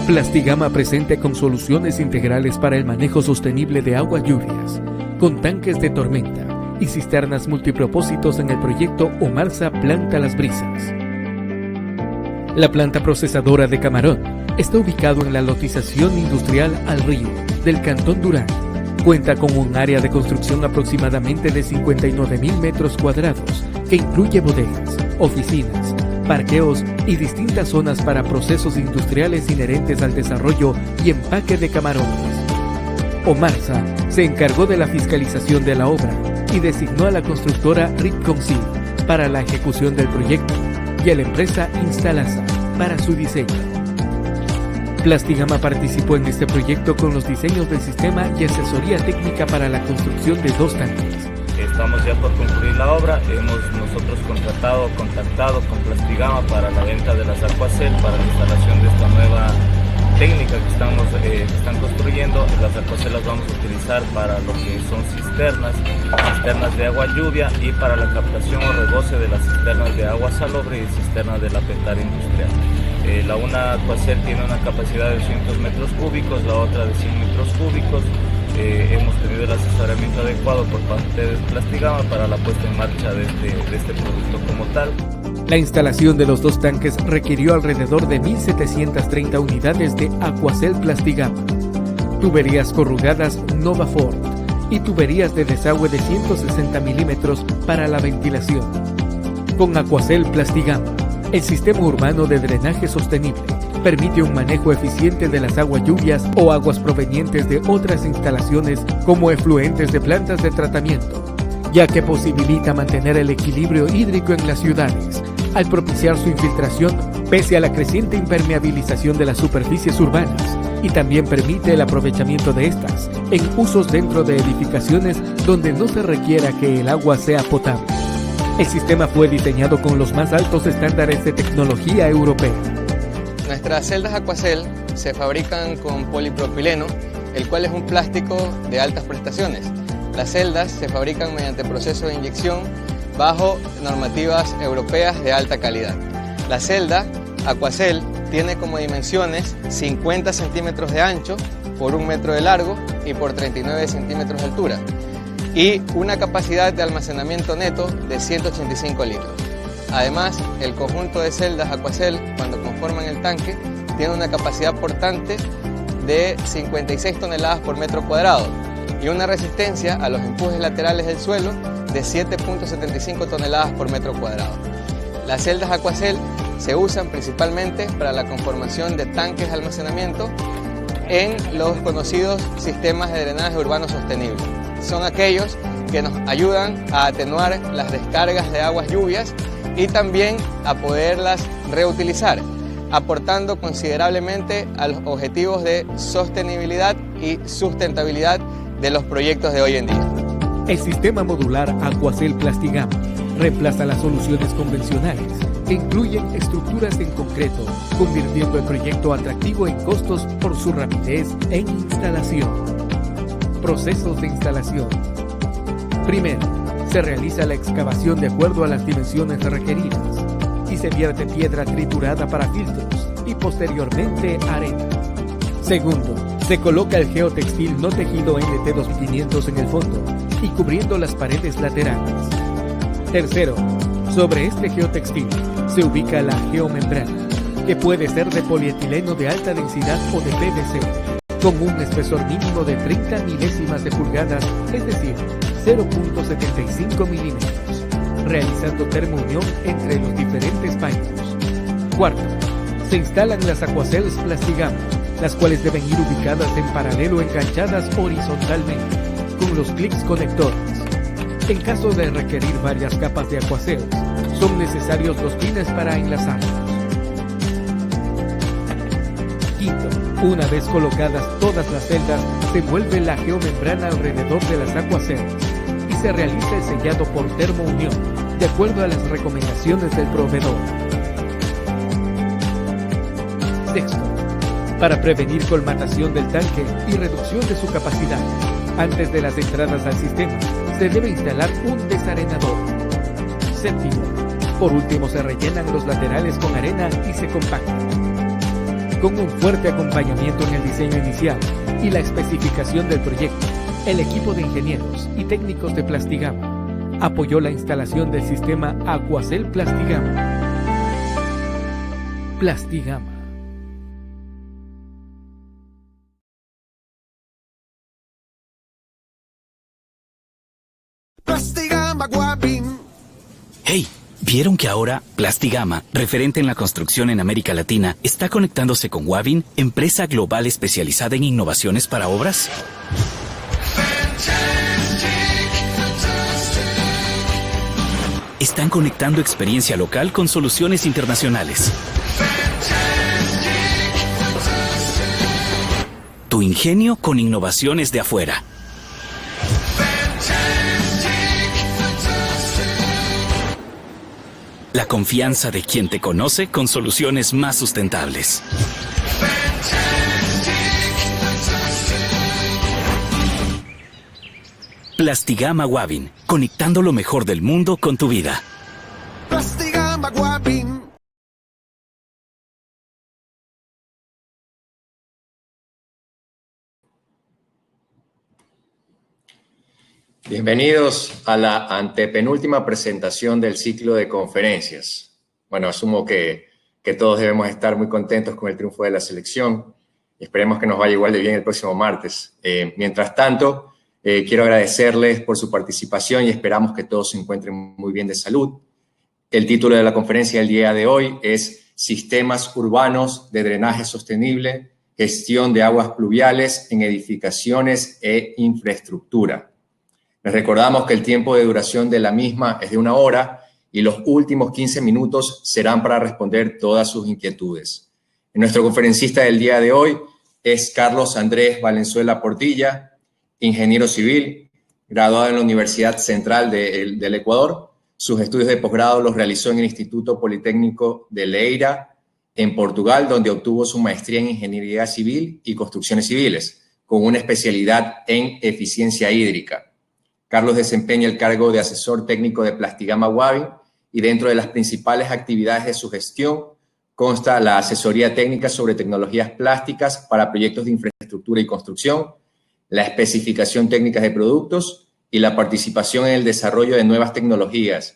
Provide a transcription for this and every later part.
Plastigama presente con soluciones integrales para el manejo sostenible de aguas lluvias, con tanques de tormenta y cisternas multipropósitos en el proyecto Omarsa Planta Las Brisas. La planta procesadora de Camarón está ubicado en la lotización industrial Al Río del Cantón Durán. Cuenta con un área de construcción aproximadamente de 59.000 metros cuadrados que incluye bodegas, oficinas, parqueos y distintas zonas para procesos industriales inherentes al desarrollo y empaque de camarones. Omarsa se encargó de la fiscalización de la obra y designó a la constructora Ritconsil para la ejecución del proyecto y a la empresa Instalasa para su diseño. Plastigama participó en este proyecto con los diseños del sistema y asesoría técnica para la construcción de 2 tanques. Estamos ya por concluir la obra. Hemos nosotros contactado con Plastigama para la venta de las Aquacel, para la instalación de esta nueva técnica que están construyendo. Las Aquacel las vamos a utilizar para lo que son cisternas de agua lluvia y para la captación o reboce de las cisternas de agua salobre y cisternas de la petara industrial. La una Aquacel tiene una capacidad de 200 metros cúbicos, la otra de 100 metros cúbicos. Hemos tenido el asesoramiento adecuado por parte de Plastigama para la puesta en marcha de este producto como tal. La instalación de los 2 tanques requirió alrededor de 1.730 unidades de Aquacel Plastigama, tuberías corrugadas Novafort y tuberías de desagüe de 160 milímetros para la ventilación. Con Aquacel Plastigama, el sistema urbano de drenaje sostenible permite un manejo eficiente de las aguas lluvias o aguas provenientes de otras instalaciones como efluentes de plantas de tratamiento, ya que posibilita mantener el equilibrio hídrico en las ciudades, al propiciar su infiltración pese a la creciente impermeabilización de las superficies urbanas, y también permite el aprovechamiento de estas en usos dentro de edificaciones donde no se requiera que el agua sea potable. El sistema fue diseñado con los más altos estándares de tecnología europea. Nuestras celdas Aquacel se fabrican con polipropileno, el cual es un plástico de altas prestaciones. Las celdas se fabrican mediante proceso de inyección bajo normativas europeas de alta calidad. La celda Aquacel tiene como dimensiones 50 centímetros de ancho por 1 metro de largo y por 39 centímetros de altura, y una capacidad de almacenamiento neto de 185 litros. Además, el conjunto de celdas Aquacel, cuando conforman el tanque, tiene una capacidad portante de 56 toneladas por metro cuadrado y una resistencia a los empujes laterales del suelo de 7.75 toneladas por metro cuadrado. Las celdas Aquacel se usan principalmente para la conformación de tanques de almacenamiento en los conocidos sistemas de drenaje urbano sostenible. Son aquellos que nos ayudan a atenuar las descargas de aguas lluvias y también a poderlas reutilizar, aportando considerablemente a los objetivos de sostenibilidad y sustentabilidad de los proyectos de hoy en día. El sistema modular Aquacel Plastigama reemplaza las soluciones convencionales que incluyen estructuras en concreto, convirtiendo el proyecto atractivo en costos por su rapidez en instalación. Procesos de instalación. Primero, se realiza la excavación de acuerdo a las dimensiones requeridas y se vierte piedra triturada para filtros y posteriormente arena. Segundo, se coloca el geotextil no tejido NT 2500 en el fondo y cubriendo las paredes laterales. Tercero, sobre este geotextil se ubica la geomembrana, que puede ser de polietileno de alta densidad o de PVC, con un espesor mínimo de 30 milésimas de pulgadas, es decir, 0.75 milímetros, realizando termounión entre los diferentes paños. Cuarto, se instalan las Aquacels Plastigama, las cuales deben ir ubicadas en paralelo enganchadas horizontalmente, con los clics conectores. En caso de requerir varias capas de Aquacels, son necesarios 2 pines para enlazarlos. Quinto, una vez colocadas todas las celdas, se envuelve la geomembrana alrededor de las Aquacels y se realiza el sellado por termounión, de acuerdo a las recomendaciones del proveedor. Sexto, para prevenir colmatación del tanque y reducción de su capacidad, antes de las entradas al sistema, se debe instalar un desarenador. Séptimo, por último se rellenan los laterales con arena y se compactan. Con un fuerte acompañamiento en el diseño inicial y la especificación del proyecto, el equipo de ingenieros y técnicos de Plastigama apoyó la instalación del sistema Aquacel Plastigama. Plastigama. Plastigama Guapin. Hey, ¿vieron que ahora Plastigama, referente en la construcción en América Latina, está conectándose con Wavin, empresa global especializada en innovaciones para obras? Están conectando experiencia local con soluciones internacionales. Tu ingenio con innovaciones de afuera. La confianza de quien te conoce con soluciones más sustentables. Plastigama Wavin, conectando lo mejor del mundo con tu vida. Plastigama Guapin. Bienvenidos a la antepenúltima presentación del ciclo de conferencias. Bueno, asumo que todos debemos estar muy contentos con el triunfo de la selección y esperemos que nos vaya igual de bien el próximo martes. Mientras tanto, quiero agradecerles por su participación y esperamos que todos se encuentren muy bien de salud. El título de la conferencia del día de hoy es Sistemas Urbanos de Drenaje Sostenible, Gestión de Aguas Pluviales en Edificaciones e Infraestructura. Les recordamos que el tiempo de duración de la misma es de 1 hora y los últimos 15 minutos serán para responder todas sus inquietudes. Nuestro conferencista del día de hoy es Carlos Andrés Valenzuela Portilla, ingeniero civil, graduado en la Universidad Central del Ecuador. Sus estudios de posgrado los realizó en el Instituto Politécnico de Leira, en Portugal, donde obtuvo su maestría en Ingeniería Civil y Construcciones Civiles, con una especialidad en eficiencia hídrica. Carlos desempeña el cargo de asesor técnico de Plastigama Wavin y dentro de las principales actividades de su gestión consta la asesoría técnica sobre tecnologías plásticas para proyectos de infraestructura y construcción, la especificación técnica de productos y la participación en el desarrollo de nuevas tecnologías.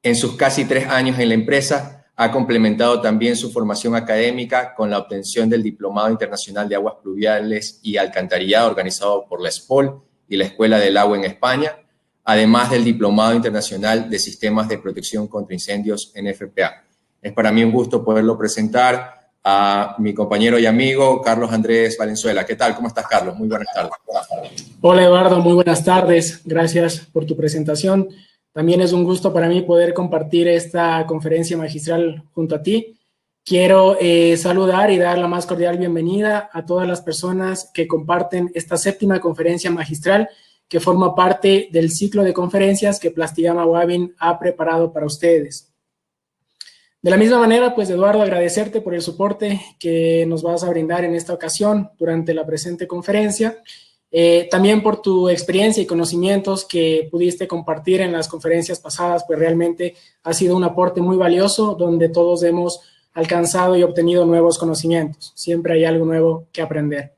En sus casi 3 años en la empresa, ha complementado también su formación académica con la obtención del Diplomado Internacional de Aguas Pluviales y Alcantarillado organizado por la SPOL y la Escuela del Agua en España, además del Diplomado Internacional de Sistemas de Protección contra Incendios en FPA. Es para mí un gusto poderlo presentar a mi compañero y amigo Carlos Andrés Valenzuela. ¿Qué tal? ¿Cómo estás, Carlos? Muy buenas tardes. Hola, Eduardo. Muy buenas tardes. Gracias por tu presentación. También es un gusto para mí poder compartir esta conferencia magistral junto a ti. Quiero saludar y dar la más cordial bienvenida a todas las personas que comparten esta 7ª conferencia magistral que forma parte del ciclo de conferencias que Plastigama Wavin ha preparado para ustedes. De la misma manera, pues, Eduardo, agradecerte por el soporte que nos vas a brindar en esta ocasión durante la presente conferencia. También por tu experiencia y conocimientos que pudiste compartir en las conferencias pasadas, pues realmente ha sido un aporte muy valioso donde todos hemos alcanzado y obtenido nuevos conocimientos. Siempre hay algo nuevo que aprender.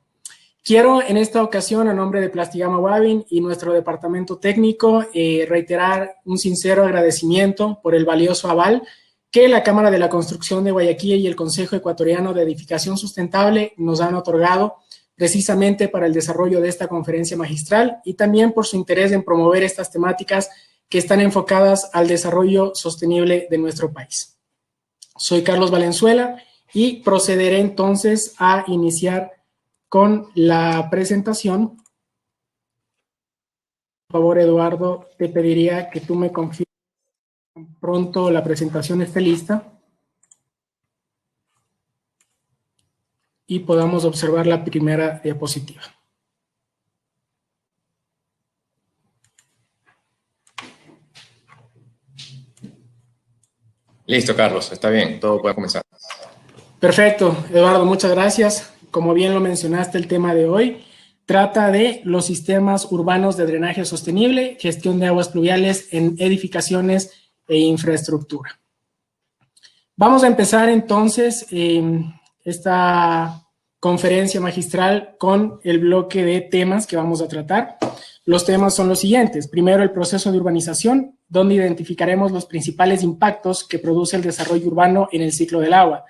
Quiero en esta ocasión, a nombre de Plastigama Wavin y nuestro departamento técnico, reiterar un sincero agradecimiento por el valioso aval que la Cámara de la Construcción de Guayaquil y el Consejo Ecuatoriano de Edificación Sustentable nos han otorgado precisamente para el desarrollo de esta conferencia magistral y también por su interés en promover estas temáticas que están enfocadas al desarrollo sostenible de nuestro país. Soy Carlos Valenzuela y procederé entonces a iniciar con la presentación. Por favor, Eduardo, te pediría que tú me confirmes pronto la presentación esté lista y podamos observar la primera diapositiva. Listo, Carlos, está bien, todo puede comenzar. Perfecto, Eduardo, muchas gracias. Como bien lo mencionaste, el tema de hoy trata de los sistemas urbanos de drenaje sostenible, gestión de aguas pluviales en edificaciones e infraestructura. Vamos a empezar entonces esta conferencia magistral con el bloque de temas que vamos a tratar. Los temas son los siguientes. Primero, el proceso de urbanización, donde identificaremos los principales impactos que produce el desarrollo urbano en el ciclo del agua.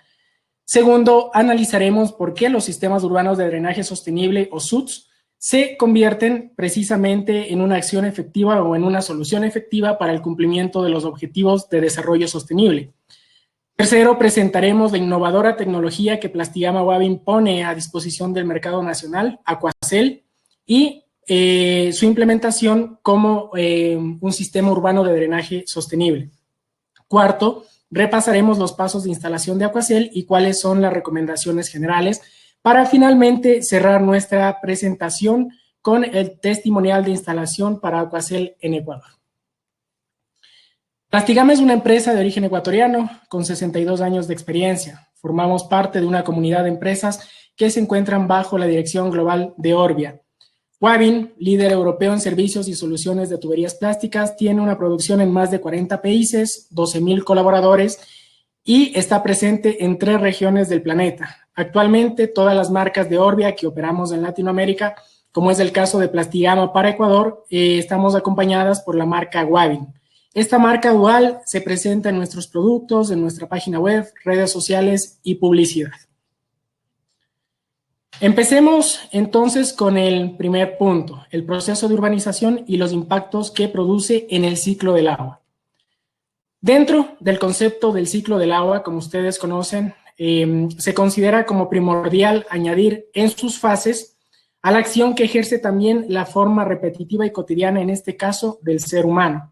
Segundo, analizaremos por qué los sistemas urbanos de drenaje sostenible o SUDS se convierten precisamente en una acción efectiva o en una solución efectiva para el cumplimiento de los objetivos de desarrollo sostenible. Tercero, presentaremos la innovadora tecnología que Plastigama Wavin pone a disposición del mercado nacional, Aquacel, y su implementación como un sistema urbano de drenaje sostenible. Cuarto, repasaremos los pasos de instalación de Aquacel y cuáles son las recomendaciones generales para finalmente cerrar nuestra presentación con el testimonial de instalación para Aquacel en Ecuador. Plastigama es una empresa de origen ecuatoriano con 62 años de experiencia. Formamos parte de una comunidad de empresas que se encuentran bajo la dirección global de Orbia. Wavin, líder europeo en servicios y soluciones de tuberías plásticas, tiene una producción en más de 40 países, 12,000 colaboradores y está presente en 3 regiones del planeta. Actualmente, todas las marcas de Orbia que operamos en Latinoamérica, como es el caso de Plastigama para Ecuador, estamos acompañadas por la marca Wavin. Esta marca dual se presenta en nuestros productos, en nuestra página web, redes sociales y publicidad. Empecemos entonces con el primer punto, el proceso de urbanización y los impactos que produce en el ciclo del agua. Dentro del concepto del ciclo del agua, como ustedes conocen, se considera como primordial añadir en sus fases a la acción que ejerce también la forma repetitiva y cotidiana, en este caso, del ser humano.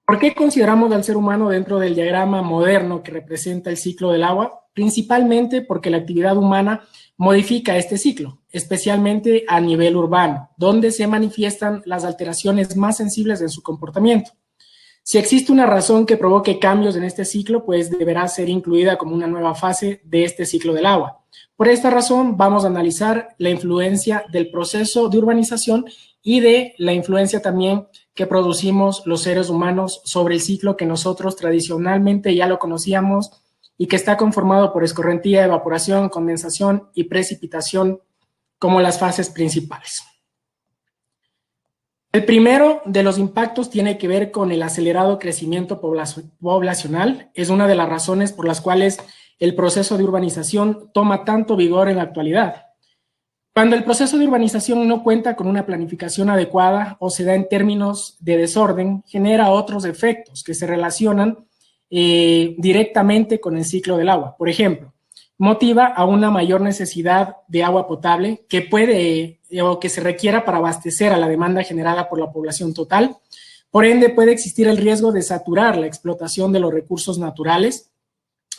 ¿Por qué consideramos al ser humano dentro del diagrama moderno que representa el ciclo del agua? Principalmente porque la actividad humana modifica este ciclo, especialmente a nivel urbano, donde se manifiestan las alteraciones más sensibles en su comportamiento. Si existe una razón que provoque cambios en este ciclo, pues deberá ser incluida como una nueva fase de este ciclo del agua. Por esta razón, vamos a analizar la influencia del proceso de urbanización y de la influencia también que producimos los seres humanos sobre el ciclo que nosotros tradicionalmente ya lo conocíamos y que está conformado por escorrentía, evaporación, condensación y precipitación como las fases principales. El primero de los impactos tiene que ver con el acelerado crecimiento poblacional. Es una de las razones por las cuales el proceso de urbanización toma tanto vigor en la actualidad. Cuando el proceso de urbanización no cuenta con una planificación adecuada o se da en términos de desorden, genera otros efectos que se relacionan directamente con el ciclo del agua. Por ejemplo, motiva a una mayor necesidad de agua potable que puede o que se requiera para abastecer a la demanda generada por la población total. Por ende, puede existir el riesgo de saturar la explotación de los recursos naturales.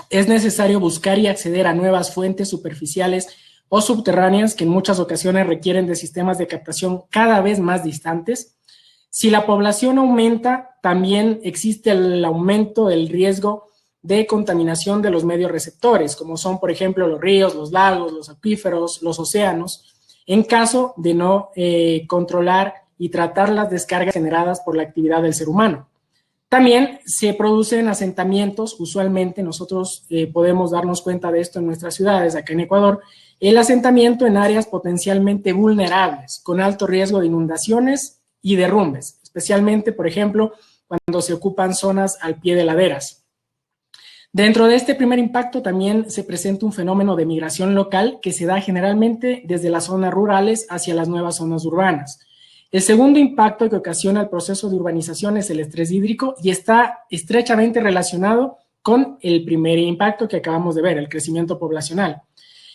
Es necesario buscar y acceder a nuevas fuentes superficiales o subterráneas que en muchas ocasiones requieren de sistemas de captación cada vez más distantes. Si la población aumenta, también existe el aumento del riesgo de contaminación de los medios receptores, como son, por ejemplo, los ríos, los lagos, los acuíferos, los océanos, en caso de no controlar y tratar las descargas generadas por la actividad del ser humano. También se producen asentamientos, usualmente nosotros podemos darnos cuenta de esto en nuestras ciudades, acá en Ecuador, el asentamiento en áreas potencialmente vulnerables, con alto riesgo de inundaciones y derrumbes, especialmente, por ejemplo, cuando se ocupan zonas al pie de laderas. Dentro de este primer impacto también se presenta un fenómeno de migración local que se da generalmente desde las zonas rurales hacia las nuevas zonas urbanas. El segundo impacto que ocasiona el proceso de urbanización es el estrés hídrico y está estrechamente relacionado con el primer impacto que acabamos de ver, el crecimiento poblacional.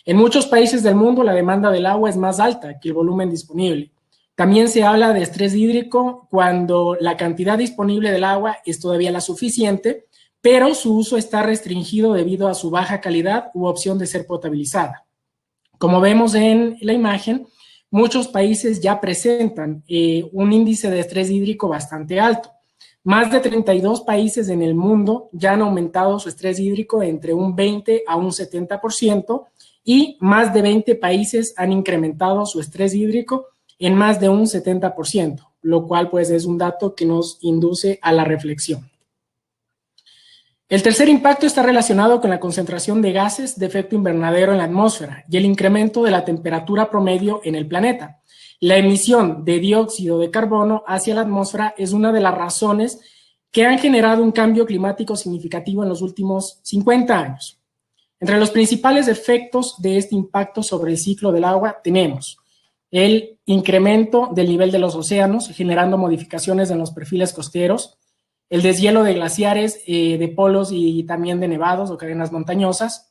En muchos países del mundo la demanda del agua es más alta que el volumen disponible. También se habla de estrés hídrico cuando la cantidad disponible del agua es todavía la suficiente, pero su uso está restringido debido a su baja calidad u opción de ser potabilizada. Como vemos en la imagen, muchos países ya presentan un índice de estrés hídrico bastante alto. Más de 32 países en el mundo ya han aumentado su estrés hídrico entre un 20 a un 70% y más de 20 países han incrementado su estrés hídrico en más de un 70%, lo cual pues es un dato que nos induce a la reflexión. El tercer impacto está relacionado con la concentración de gases de efecto invernadero en la atmósfera y el incremento de la temperatura promedio en el planeta. La emisión de dióxido de carbono hacia la atmósfera es una de las razones que han generado un cambio climático significativo en los últimos 50 años. Entre los principales efectos de este impacto sobre el ciclo del agua tenemos el incremento del nivel de los océanos, generando modificaciones en los perfiles costeros, el deshielo de glaciares, de polos y también de nevados o cadenas montañosas,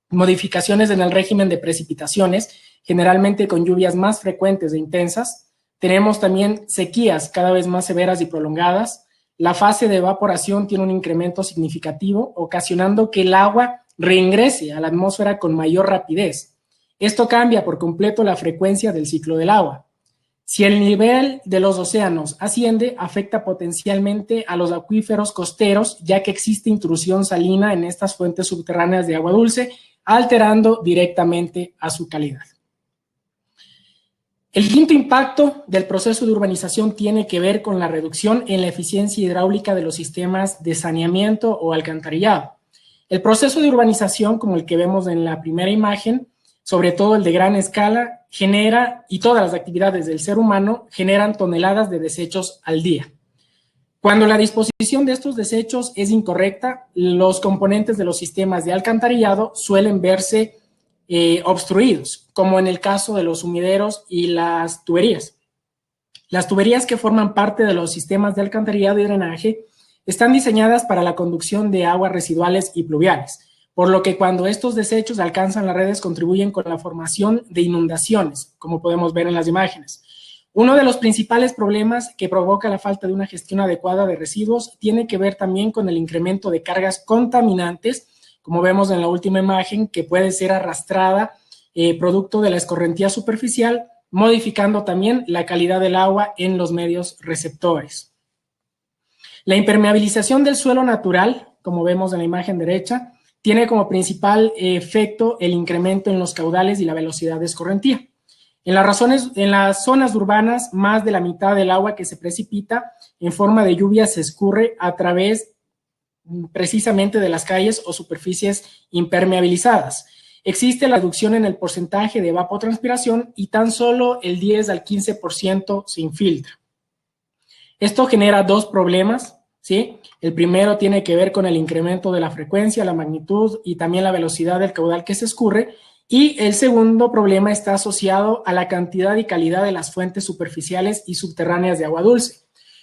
modificaciones en el régimen de precipitaciones, generalmente con lluvias más frecuentes e intensas. Tenemos también sequías cada vez más severas y prolongadas. La fase de evaporación tiene un incremento significativo, ocasionando que el agua reingrese a la atmósfera con mayor rapidez. Esto cambia por completo la frecuencia del ciclo del agua. Si el nivel de los océanos asciende, afecta potencialmente a los acuíferos costeros, ya que existe intrusión salina en estas fuentes subterráneas de agua dulce, alterando directamente a su calidad. El quinto impacto del proceso de urbanización tiene que ver con la reducción en la eficiencia hidráulica de los sistemas de saneamiento o alcantarillado. El proceso de urbanización, como el que vemos en la primera imagen, sobre todo el de gran escala, genera, y todas las actividades del ser humano, generan toneladas de desechos al día. Cuando la disposición de estos desechos es incorrecta, los componentes de los sistemas de alcantarillado suelen verse obstruidos, como en el caso de los sumideros y las tuberías. Las tuberías que forman parte de los sistemas de alcantarillado y drenaje están diseñadas para la conducción de aguas residuales y pluviales, por lo que cuando estos desechos alcanzan las redes contribuyen con la formación de inundaciones, como podemos ver en las imágenes. Uno de los principales problemas que provoca la falta de una gestión adecuada de residuos tiene que ver también con el incremento de cargas contaminantes, como vemos en la última imagen, que puede ser arrastrada producto de la escorrentía superficial, modificando también la calidad del agua en los medios receptores. La impermeabilización del suelo natural, como vemos en la imagen derecha, tiene como principal efecto el incremento en los caudales y la velocidad de escorrentía. En las zonas urbanas, más de la mitad del agua que se precipita en forma de lluvia se escurre a través precisamente de las calles o superficies impermeabilizadas. Existe la reducción en el porcentaje de evapotranspiración y tan solo el 10 al 15% se infiltra. Esto genera dos problemas, ¿sí? El primero tiene que ver con el incremento de la frecuencia, la magnitud y también la velocidad del caudal que se escurre, y el segundo problema está asociado a la cantidad y calidad de las fuentes superficiales y subterráneas de agua dulce.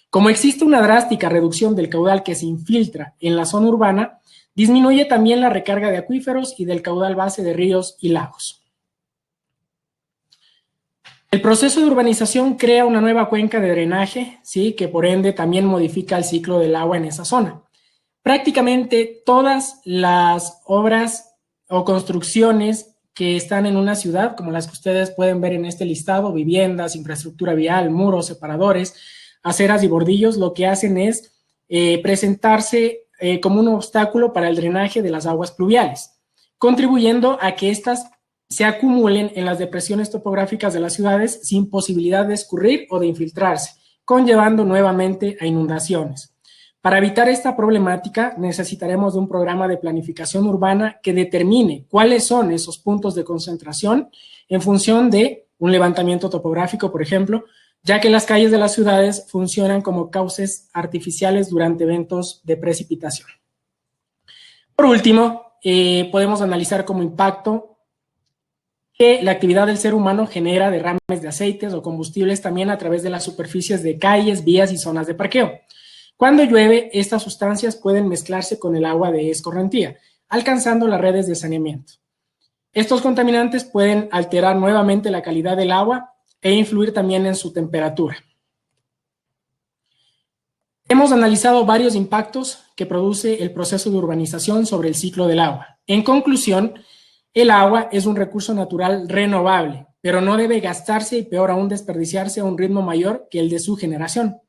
Como existe una drástica reducción del caudal que se infiltra en la zona urbana, disminuye también la recarga de acuíferos y del caudal base de ríos y lagos. El proceso de urbanización crea una nueva cuenca de drenaje, ¿sí?, que por ende también modifica el ciclo del agua en esa zona. Prácticamente todas las obras o construcciones que están en una ciudad, como las que ustedes pueden ver en este listado, viviendas, infraestructura vial, muros, separadores, aceras y bordillos, lo que hacen es presentarse como un obstáculo para el drenaje de las aguas pluviales, contribuyendo a que éstas se acumulen en las depresiones topográficas de las ciudades sin posibilidad de escurrir o de infiltrarse, conllevando nuevamente a inundaciones. Para evitar esta problemática necesitaremos de un programa de planificación urbana que determine cuáles son esos puntos de concentración en función de un levantamiento topográfico, por ejemplo, ya que las calles de las ciudades funcionan como cauces artificiales durante eventos de precipitación. Por último, podemos analizar como impacto que la actividad del ser humano genera derrames de aceites o combustibles también a través de las superficies de calles, vías y zonas de parqueo. Cuando llueve, estas sustancias pueden mezclarse con el agua de escorrentía, alcanzando las redes de saneamiento. Estos contaminantes pueden alterar nuevamente la calidad del agua e influir también en su temperatura. Hemos analizado varios impactos que produce el proceso de urbanización sobre el ciclo del agua. En conclusión, el agua es un recurso natural renovable, pero no debe gastarse y peor aún desperdiciarse a un ritmo mayor que el de su generación.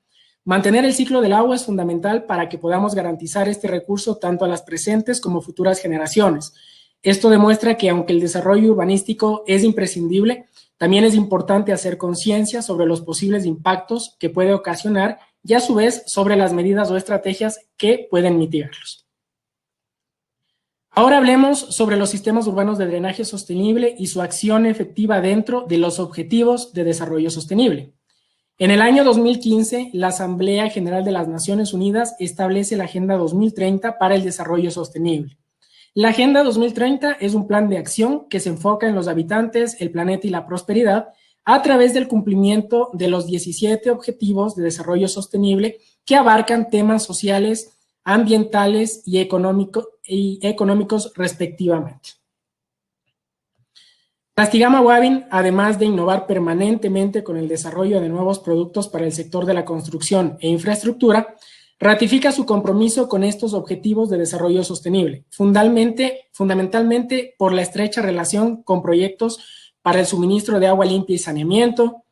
Mantener el ciclo del agua es fundamental para que podamos garantizar este recurso tanto a las presentes como futuras generaciones. Esto demuestra que aunque el desarrollo urbanístico es imprescindible, también es importante hacer conciencia sobre los posibles impactos que puede ocasionar y a su vez sobre las medidas o estrategias que pueden mitigarlos. Ahora hablemos sobre los sistemas urbanos de drenaje sostenible y su acción efectiva dentro de los objetivos de desarrollo sostenible. En el año 2015, la Asamblea General de las Naciones Unidas establece la Agenda 2030 para el Desarrollo Sostenible. La Agenda 2030 es un plan de acción que se enfoca en los habitantes, el planeta y la prosperidad a través del cumplimiento de los 17 Objetivos de Desarrollo Sostenible que abarcan temas sociales, ambientales y económicos respectivamente. Plastigama Wavin, además de innovar permanentemente con el desarrollo de nuevos productos para el sector de la construcción e infraestructura, ratifica su compromiso con estos objetivos de desarrollo sostenible, fundamentalmente por la estrecha relación con proyectos para el suministro de agua limpia y saneamiento,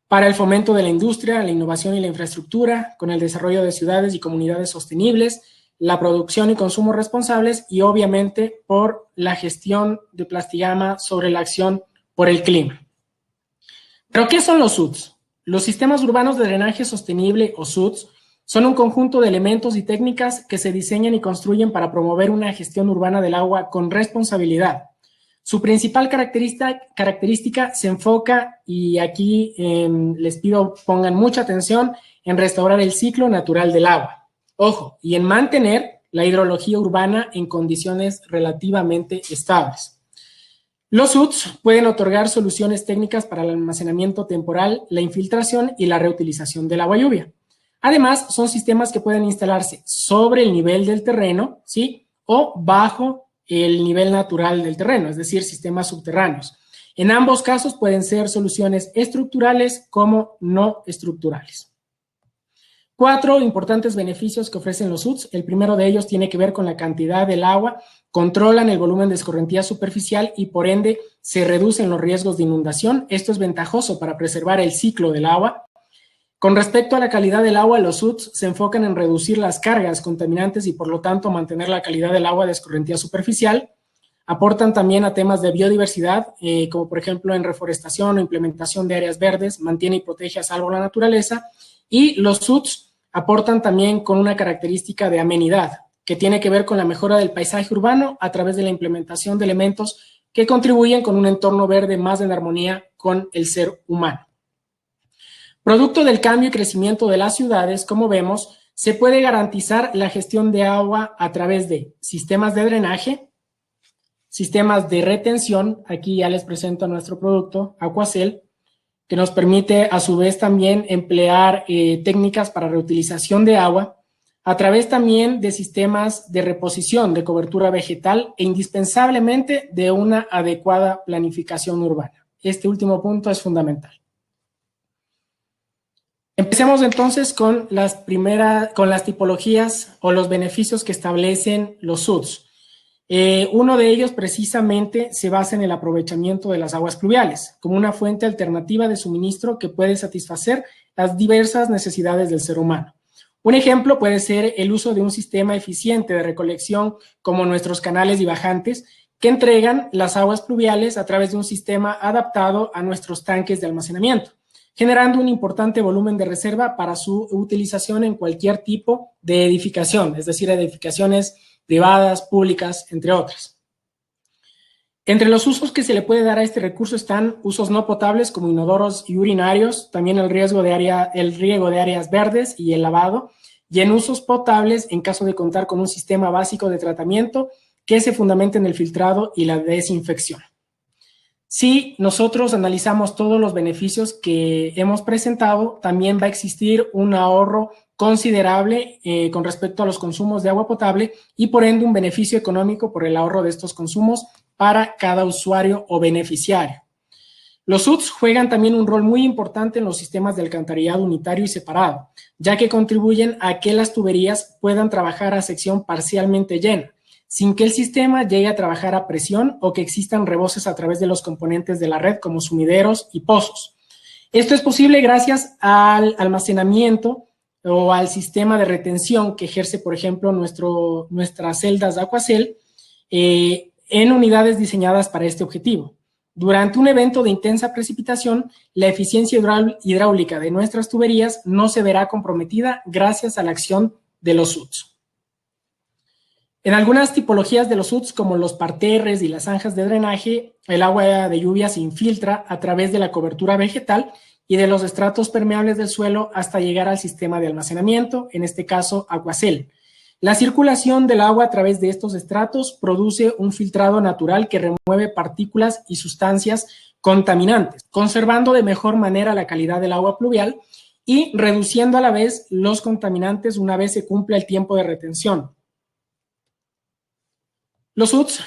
para el fomento de la industria, la innovación y la infraestructura, con el desarrollo de ciudades y comunidades sostenibles, la producción y consumo responsables y obviamente por la gestión de Plastigama sobre la acción por el clima. ¿Pero qué son los SUDS? Los sistemas urbanos de drenaje sostenible o SUDS son un conjunto de elementos y técnicas que se diseñan y construyen para promover una gestión urbana del agua con responsabilidad. Su principal característica se enfoca, y aquí les pido pongan mucha atención, en restaurar el ciclo natural del agua. Ojo, y en mantener la hidrología urbana en condiciones relativamente estables. Los SUDS pueden otorgar soluciones técnicas para el almacenamiento temporal, la infiltración y la reutilización del agua lluvia. Además, son sistemas que pueden instalarse sobre el nivel del terreno, ¿sí? O bajo el nivel natural del terreno, es decir, sistemas subterráneos. En ambos casos pueden ser soluciones estructurales como no estructurales. 4 importantes beneficios que ofrecen los SUDS. El primero de ellos tiene que ver con la cantidad del agua, controlan el volumen de escorrentía superficial y por ende se reducen los riesgos de inundación. Esto es ventajoso para preservar el ciclo del agua. Con respecto a la calidad del agua, los SUDS se enfocan en reducir las cargas contaminantes y por lo tanto mantener la calidad del agua de escorrentía superficial. Aportan también a temas de biodiversidad, como por ejemplo en reforestación o implementación de áreas verdes, mantiene y protege a salvo la naturaleza. Y los SUDS aportan también con una característica de amenidad, que tiene que ver con la mejora del paisaje urbano a través de la implementación de elementos que contribuyen con un entorno verde más en armonía con el ser humano. Producto del cambio y crecimiento de las ciudades, como vemos, se puede garantizar la gestión de agua a través de sistemas de drenaje, sistemas de retención, aquí ya les presento nuestro producto, Aquacel, que nos permite a su vez también emplear técnicas para reutilización de agua, a través también de sistemas de reposición de cobertura vegetal e indispensablemente de una adecuada planificación urbana. Este último punto es fundamental. Empecemos entonces con las tipologías o los beneficios que establecen los SUDS. Uno de ellos precisamente se basa en el aprovechamiento de las aguas pluviales como una fuente alternativa de suministro que puede satisfacer las diversas necesidades del ser humano. Un ejemplo puede ser el uso de un sistema eficiente de recolección como nuestros canales y bajantes que entregan las aguas pluviales a través de un sistema adaptado a nuestros tanques de almacenamiento, generando un importante volumen de reserva para su utilización en cualquier tipo de edificación, es decir, edificaciones privadas, públicas, entre otras. Entre los usos que se le puede dar a este recurso están usos no potables como inodoros y urinarios, también el riego de áreas verdes y el lavado, y en usos potables en caso de contar con un sistema básico de tratamiento que se fundamenta en el filtrado y la desinfección. Si nosotros analizamos todos los beneficios que hemos presentado, también va a existir un ahorro considerable con respecto a los consumos de agua potable y por ende un beneficio económico por el ahorro de estos consumos para cada usuario o beneficiario. Los SUDS juegan también un rol muy importante en los sistemas de alcantarillado unitario y separado, ya que contribuyen a que las tuberías puedan trabajar a sección parcialmente llena, sin que el sistema llegue a trabajar a presión o que existan reboses a través de los componentes de la red como sumideros y pozos. Esto es posible gracias al almacenamiento o al sistema de retención que ejerce, por ejemplo, nuestras celdas de Aquacel en unidades diseñadas para este objetivo. Durante un evento de intensa precipitación, la eficiencia hidráulica de nuestras tuberías no se verá comprometida gracias a la acción de los SUDS. En algunas tipologías de los UTS, como los parterres y las zanjas de drenaje, el agua de lluvia se infiltra a través de la cobertura vegetal y de los estratos permeables del suelo hasta llegar al sistema de almacenamiento, en este caso Aquacel. La circulación del agua a través de estos estratos produce un filtrado natural que remueve partículas y sustancias contaminantes, conservando de mejor manera la calidad del agua pluvial y reduciendo a la vez los contaminantes una vez se cumple el tiempo de retención. Los UTS,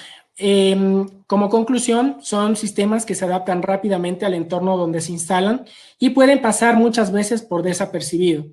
como conclusión, son sistemas que se adaptan rápidamente al entorno donde se instalan y pueden pasar muchas veces por desapercibido.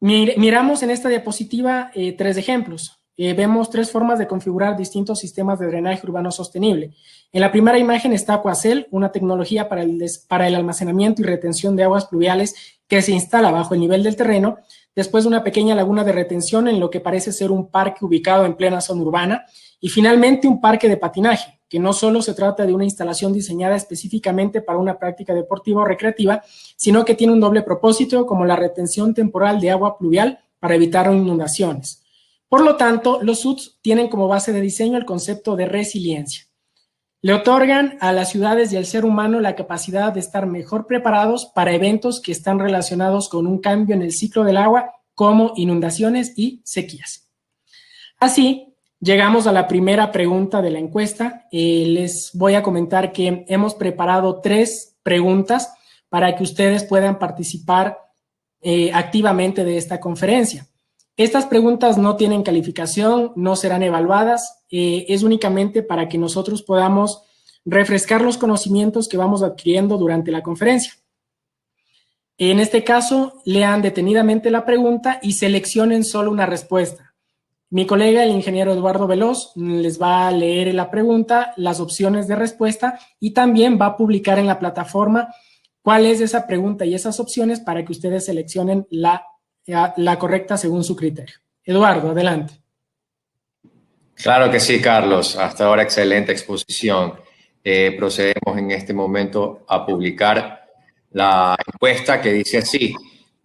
Miramos en esta diapositiva 3 ejemplos. Vemos 3 formas de configurar distintos sistemas de drenaje urbano sostenible. En la primera imagen está Aquacel, una tecnología para el almacenamiento y retención de aguas pluviales que se instala bajo el nivel del terreno, después de una pequeña laguna de retención en lo que parece ser un parque ubicado en plena zona urbana, y finalmente un parque de patinaje, que no solo se trata de una instalación diseñada específicamente para una práctica deportiva o recreativa, sino que tiene un doble propósito como la retención temporal de agua pluvial para evitar inundaciones. Por lo tanto, los UTS tienen como base de diseño el concepto de resiliencia. Le otorgan a las ciudades y al ser humano la capacidad de estar mejor preparados para eventos que están relacionados con un cambio en el ciclo del agua, como inundaciones y sequías. Así, llegamos a la primera pregunta de la encuesta. Les voy a comentar que hemos preparado 3 preguntas para que ustedes puedan participar activamente de esta conferencia. Estas preguntas no tienen calificación, no serán evaluadas, es únicamente para que nosotros podamos refrescar los conocimientos que vamos adquiriendo durante la conferencia. En este caso, lean detenidamente la pregunta y seleccionen solo una respuesta. Mi colega, el ingeniero Eduardo Veloz, les va a leer la pregunta, las opciones de respuesta y también va a publicar en la plataforma cuál es esa pregunta y esas opciones para que ustedes seleccionen la correcta según su criterio. Eduardo, adelante. Claro que sí, Carlos. Hasta ahora excelente exposición. Procedemos en este momento a publicar la encuesta que dice así: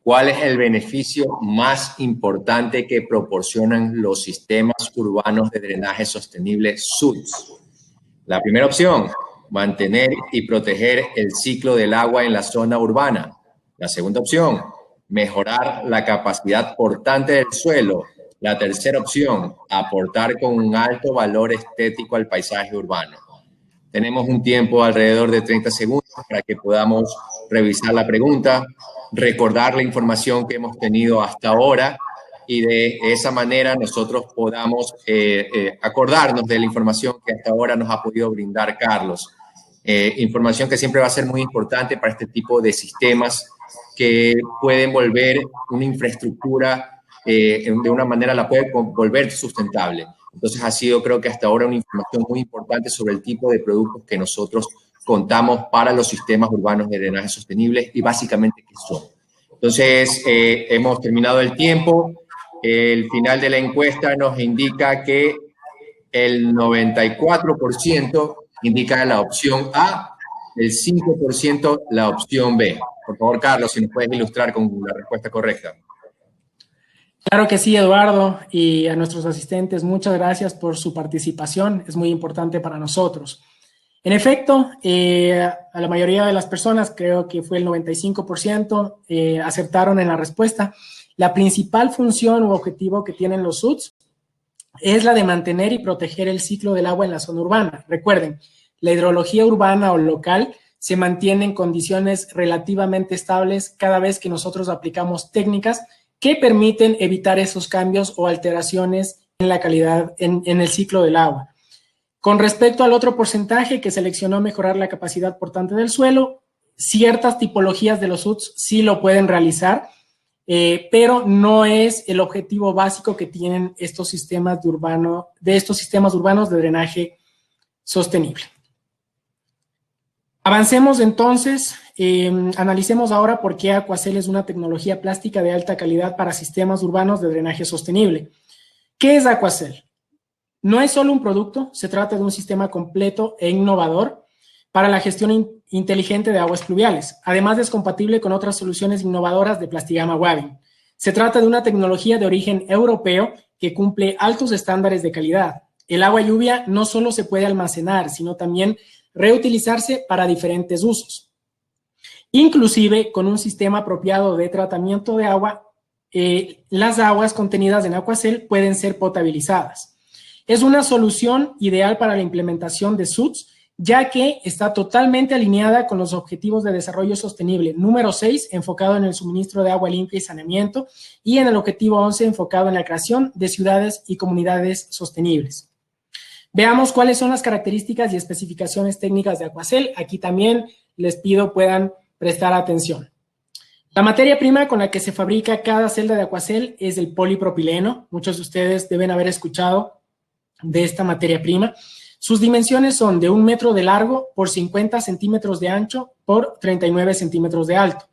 ¿cuál es el beneficio más importante que proporcionan los sistemas urbanos de drenaje sostenible SUDS? La primera opción, mantener y proteger el ciclo del agua en la zona urbana. La segunda opción, mejorar la capacidad portante del suelo. La tercera opción, aportar con un alto valor estético al paisaje urbano. Tenemos un tiempo alrededor de 30 segundos para que podamos revisar la pregunta, recordar la información que hemos tenido hasta ahora y de esa manera nosotros podamos acordarnos de la información que hasta ahora nos ha podido brindar Carlos. Información que siempre va a ser muy importante para este tipo de sistemas que pueden volver una infraestructura, de una manera la puede volver sustentable. Entonces ha sido, creo que hasta ahora, una información muy importante sobre el tipo de productos que nosotros contamos para los sistemas urbanos de drenaje sostenibles y básicamente qué son. Entonces, hemos terminado el tiempo. El final de la encuesta nos indica que el 94% indica la opción A, el 5% la opción B. Por favor, Carlos, si nos puedes ilustrar con la respuesta correcta. Claro que sí, Eduardo, y a nuestros asistentes, muchas gracias por su participación, es muy importante para nosotros. En efecto, a la mayoría de las personas, creo que fue el 95%, acertaron en la respuesta. La principal función u objetivo que tienen los SUDS es la de mantener y proteger el ciclo del agua en la zona urbana. Recuerden, la hidrología urbana o local se mantiene en condiciones relativamente estables cada vez que nosotros aplicamos técnicas que permiten evitar esos cambios o alteraciones en la calidad, en el ciclo del agua. Con respecto al otro porcentaje que seleccionó mejorar la capacidad portante del suelo, ciertas tipologías de los SUDS sí lo pueden realizar, pero no es el objetivo básico que tienen estos sistemas urbanos de drenaje sostenible. Avancemos entonces, analicemos ahora por qué Aquacel es una tecnología plástica de alta calidad para sistemas urbanos de drenaje sostenible. ¿Qué es Aquacel? No es solo un producto, se trata de un sistema completo e innovador para la gestión inteligente de aguas pluviales. Además, es compatible con otras soluciones innovadoras de Plastigama Wavin. Se trata de una tecnología de origen europeo que cumple altos estándares de calidad. El agua lluvia no solo se puede almacenar, sino también reutilizarse para diferentes usos. Inclusive, con un sistema apropiado de tratamiento de agua, las aguas contenidas en Aquacel pueden ser potabilizadas. Es una solución ideal para la implementación de SUTS, ya que está totalmente alineada con los Objetivos de Desarrollo Sostenible número 6, enfocado en el suministro de agua limpia y saneamiento, y en el objetivo 11, enfocado en la creación de ciudades y comunidades sostenibles. Veamos cuáles son las características y especificaciones técnicas de Aquacel. Aquí también les pido puedan prestar atención. La materia prima con la que se fabrica cada celda de Aquacel es el polipropileno. Muchos de ustedes deben haber escuchado de esta materia prima. Sus dimensiones son de 1 metro de largo por 50 centímetros de ancho por 39 centímetros de alto.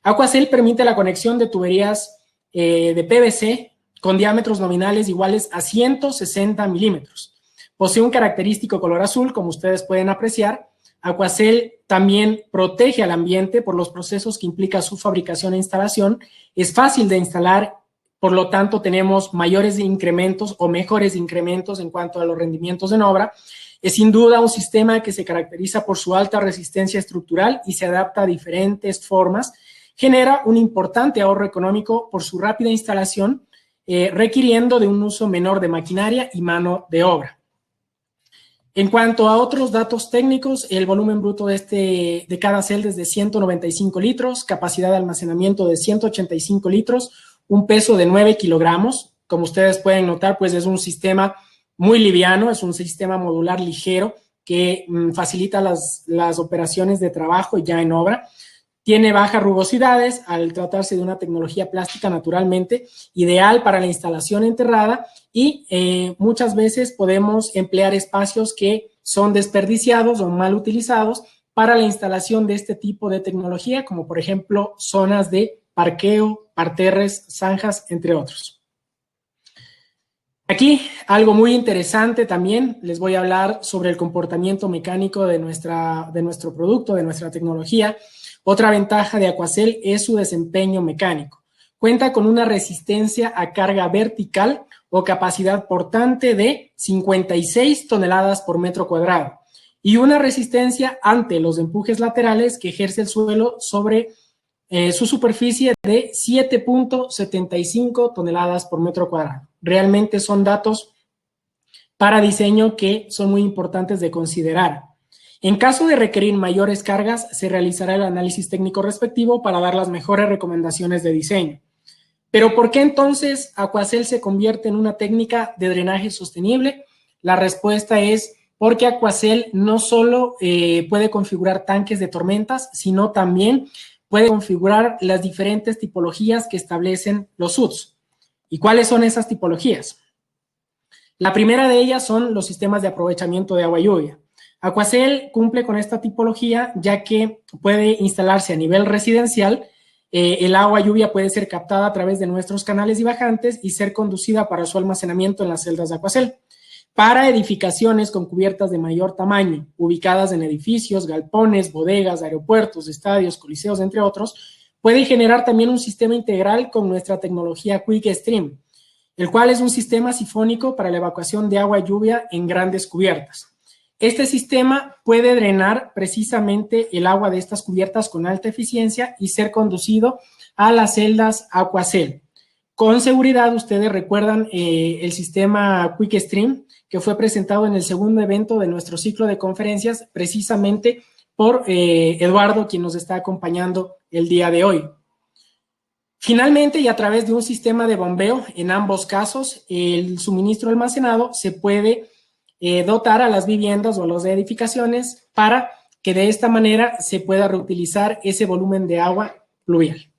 Aquacel permite la conexión de tuberías de PVC con diámetros nominales iguales a 160 milímetros. Posee un característico color azul, como ustedes pueden apreciar. Aquacel también protege al ambiente por los procesos que implica su fabricación e instalación. Es fácil de instalar. Por lo tanto, tenemos mayores incrementos o mejores incrementos en cuanto a los rendimientos en obra. Es sin duda un sistema que se caracteriza por su alta resistencia estructural y se adapta a diferentes formas. Genera un importante ahorro económico por su rápida instalación, requiriendo de un uso menor de maquinaria y mano de obra. En cuanto a otros datos técnicos, el volumen bruto de cada celda es de 195 litros, capacidad de almacenamiento de 185 litros, un peso de 9 kilogramos. Como ustedes pueden notar, pues es un sistema muy liviano, es un sistema modular ligero que facilita las operaciones de trabajo ya en obra. Tiene bajas rugosidades al tratarse de una tecnología plástica naturalmente, ideal para la instalación enterrada y muchas veces podemos emplear espacios que son desperdiciados o mal utilizados para la instalación de este tipo de tecnología, como por ejemplo zonas de parqueo, parterres, zanjas, entre otros. Aquí algo muy interesante también, les voy a hablar sobre el comportamiento mecánico de nuestro producto, de nuestra tecnología. Otra ventaja de Aquacel es su desempeño mecánico. Cuenta con una resistencia a carga vertical o capacidad portante de 56 toneladas por metro cuadrado y una resistencia ante los empujes laterales que ejerce el suelo sobre su superficie de 7.75 toneladas por metro cuadrado. Realmente son datos para diseño que son muy importantes de considerar. En caso de requerir mayores cargas, se realizará el análisis técnico respectivo para dar las mejores recomendaciones de diseño. Pero ¿por qué entonces Aquacel se convierte en una técnica de drenaje sostenible? La respuesta es porque Aquacel no solo puede configurar tanques de tormentas, sino también puede configurar las diferentes tipologías que establecen los SUTS. ¿Y cuáles son esas tipologías? La primera de ellas son los sistemas de aprovechamiento de agua lluvia. Aquacel cumple con esta tipología ya que puede instalarse a nivel residencial. El agua lluvia puede ser captada a través de nuestros canales y bajantes y ser conducida para su almacenamiento en las celdas de Aquacel. Para edificaciones con cubiertas de mayor tamaño, ubicadas en edificios, galpones, bodegas, aeropuertos, estadios, coliseos, entre otros, puede generar también un sistema integral con nuestra tecnología Quick Stream, el cual es un sistema sifónico para la evacuación de agua lluvia en grandes cubiertas. Este sistema puede drenar precisamente el agua de estas cubiertas con alta eficiencia y ser conducido a las celdas Aquacel. Con seguridad, ustedes recuerdan el sistema Quick Stream, que fue presentado en el segundo evento de nuestro ciclo de conferencias, precisamente por Eduardo, quien nos está acompañando el día de hoy. Finalmente, y a través de un sistema de bombeo, en ambos casos, el suministro almacenado se puede dotar a las viviendas o a las edificaciones para que de esta manera se pueda reutilizar ese volumen de agua pluvial.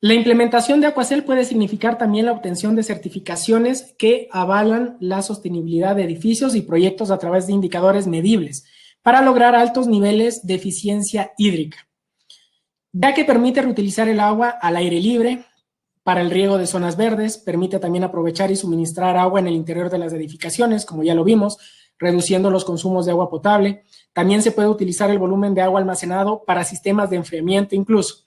La implementación de Aquacel puede significar también la obtención de certificaciones que avalan la sostenibilidad de edificios y proyectos a través de indicadores medibles para lograr altos niveles de eficiencia hídrica, ya que permite reutilizar el agua al aire libre para el riego de zonas verdes, permite también aprovechar y suministrar agua en el interior de las edificaciones, como ya lo vimos, reduciendo los consumos de agua potable. También se puede utilizar el volumen de agua almacenado para sistemas de enfriamiento incluso.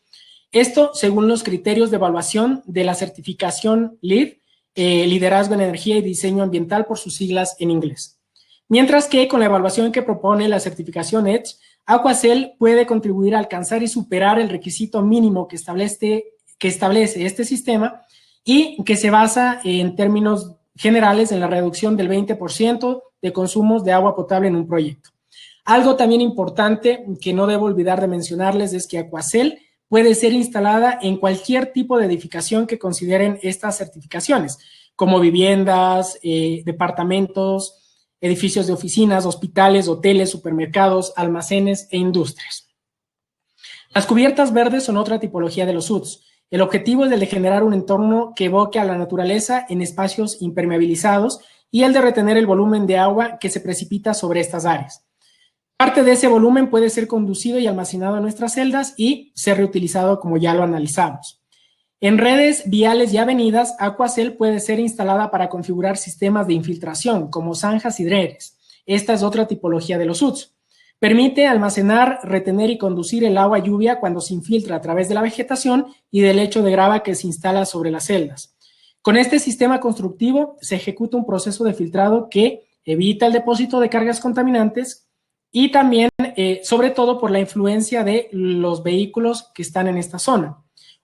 Esto según los criterios de evaluación de la certificación LEED, Liderazgo en Energía y Diseño Ambiental, por sus siglas en inglés. Mientras que con la evaluación que propone la certificación EDGE, Aquacel puede contribuir a alcanzar y superar el requisito mínimo que establece este sistema y que se basa en términos generales en la reducción del 20% de consumos de agua potable en un proyecto. Algo también importante que no debo olvidar de mencionarles es que Aquacel puede ser instalada en cualquier tipo de edificación que consideren estas certificaciones, como viviendas, departamentos, edificios de oficinas, hospitales, hoteles, supermercados, almacenes e industrias. Las cubiertas verdes son otra tipología de los UTS. El objetivo es el de generar un entorno que evoque a la naturaleza en espacios impermeabilizados y el de retener el volumen de agua que se precipita sobre estas áreas. Parte de ese volumen puede ser conducido y almacenado en nuestras celdas y ser reutilizado, como ya lo analizamos. En redes viales y avenidas, Aquacel puede ser instalada para configurar sistemas de infiltración, como zanjas y drenes. Esta es otra tipología de los UTS. Permite almacenar, retener y conducir el agua lluvia cuando se infiltra a través de la vegetación y del lecho de grava que se instala sobre las celdas. Con este sistema constructivo se ejecuta un proceso de filtrado que evita el depósito de cargas contaminantes y también, sobre todo, por la influencia de los vehículos que están en esta zona.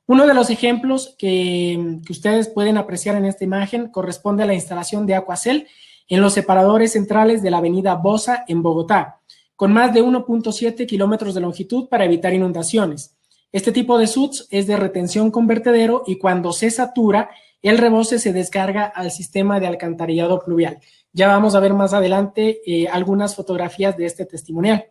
Uno de los ejemplos que ustedes pueden apreciar en esta imagen corresponde a la instalación de Aquacel en los separadores centrales de la avenida Bosa en Bogotá, con más de 1.7 kilómetros de longitud para evitar inundaciones. Este tipo de SUTS es de retención con vertedero y cuando se satura, el rebose se descarga al sistema de alcantarillado pluvial. Ya vamos a ver más adelante algunas fotografías de este testimonial.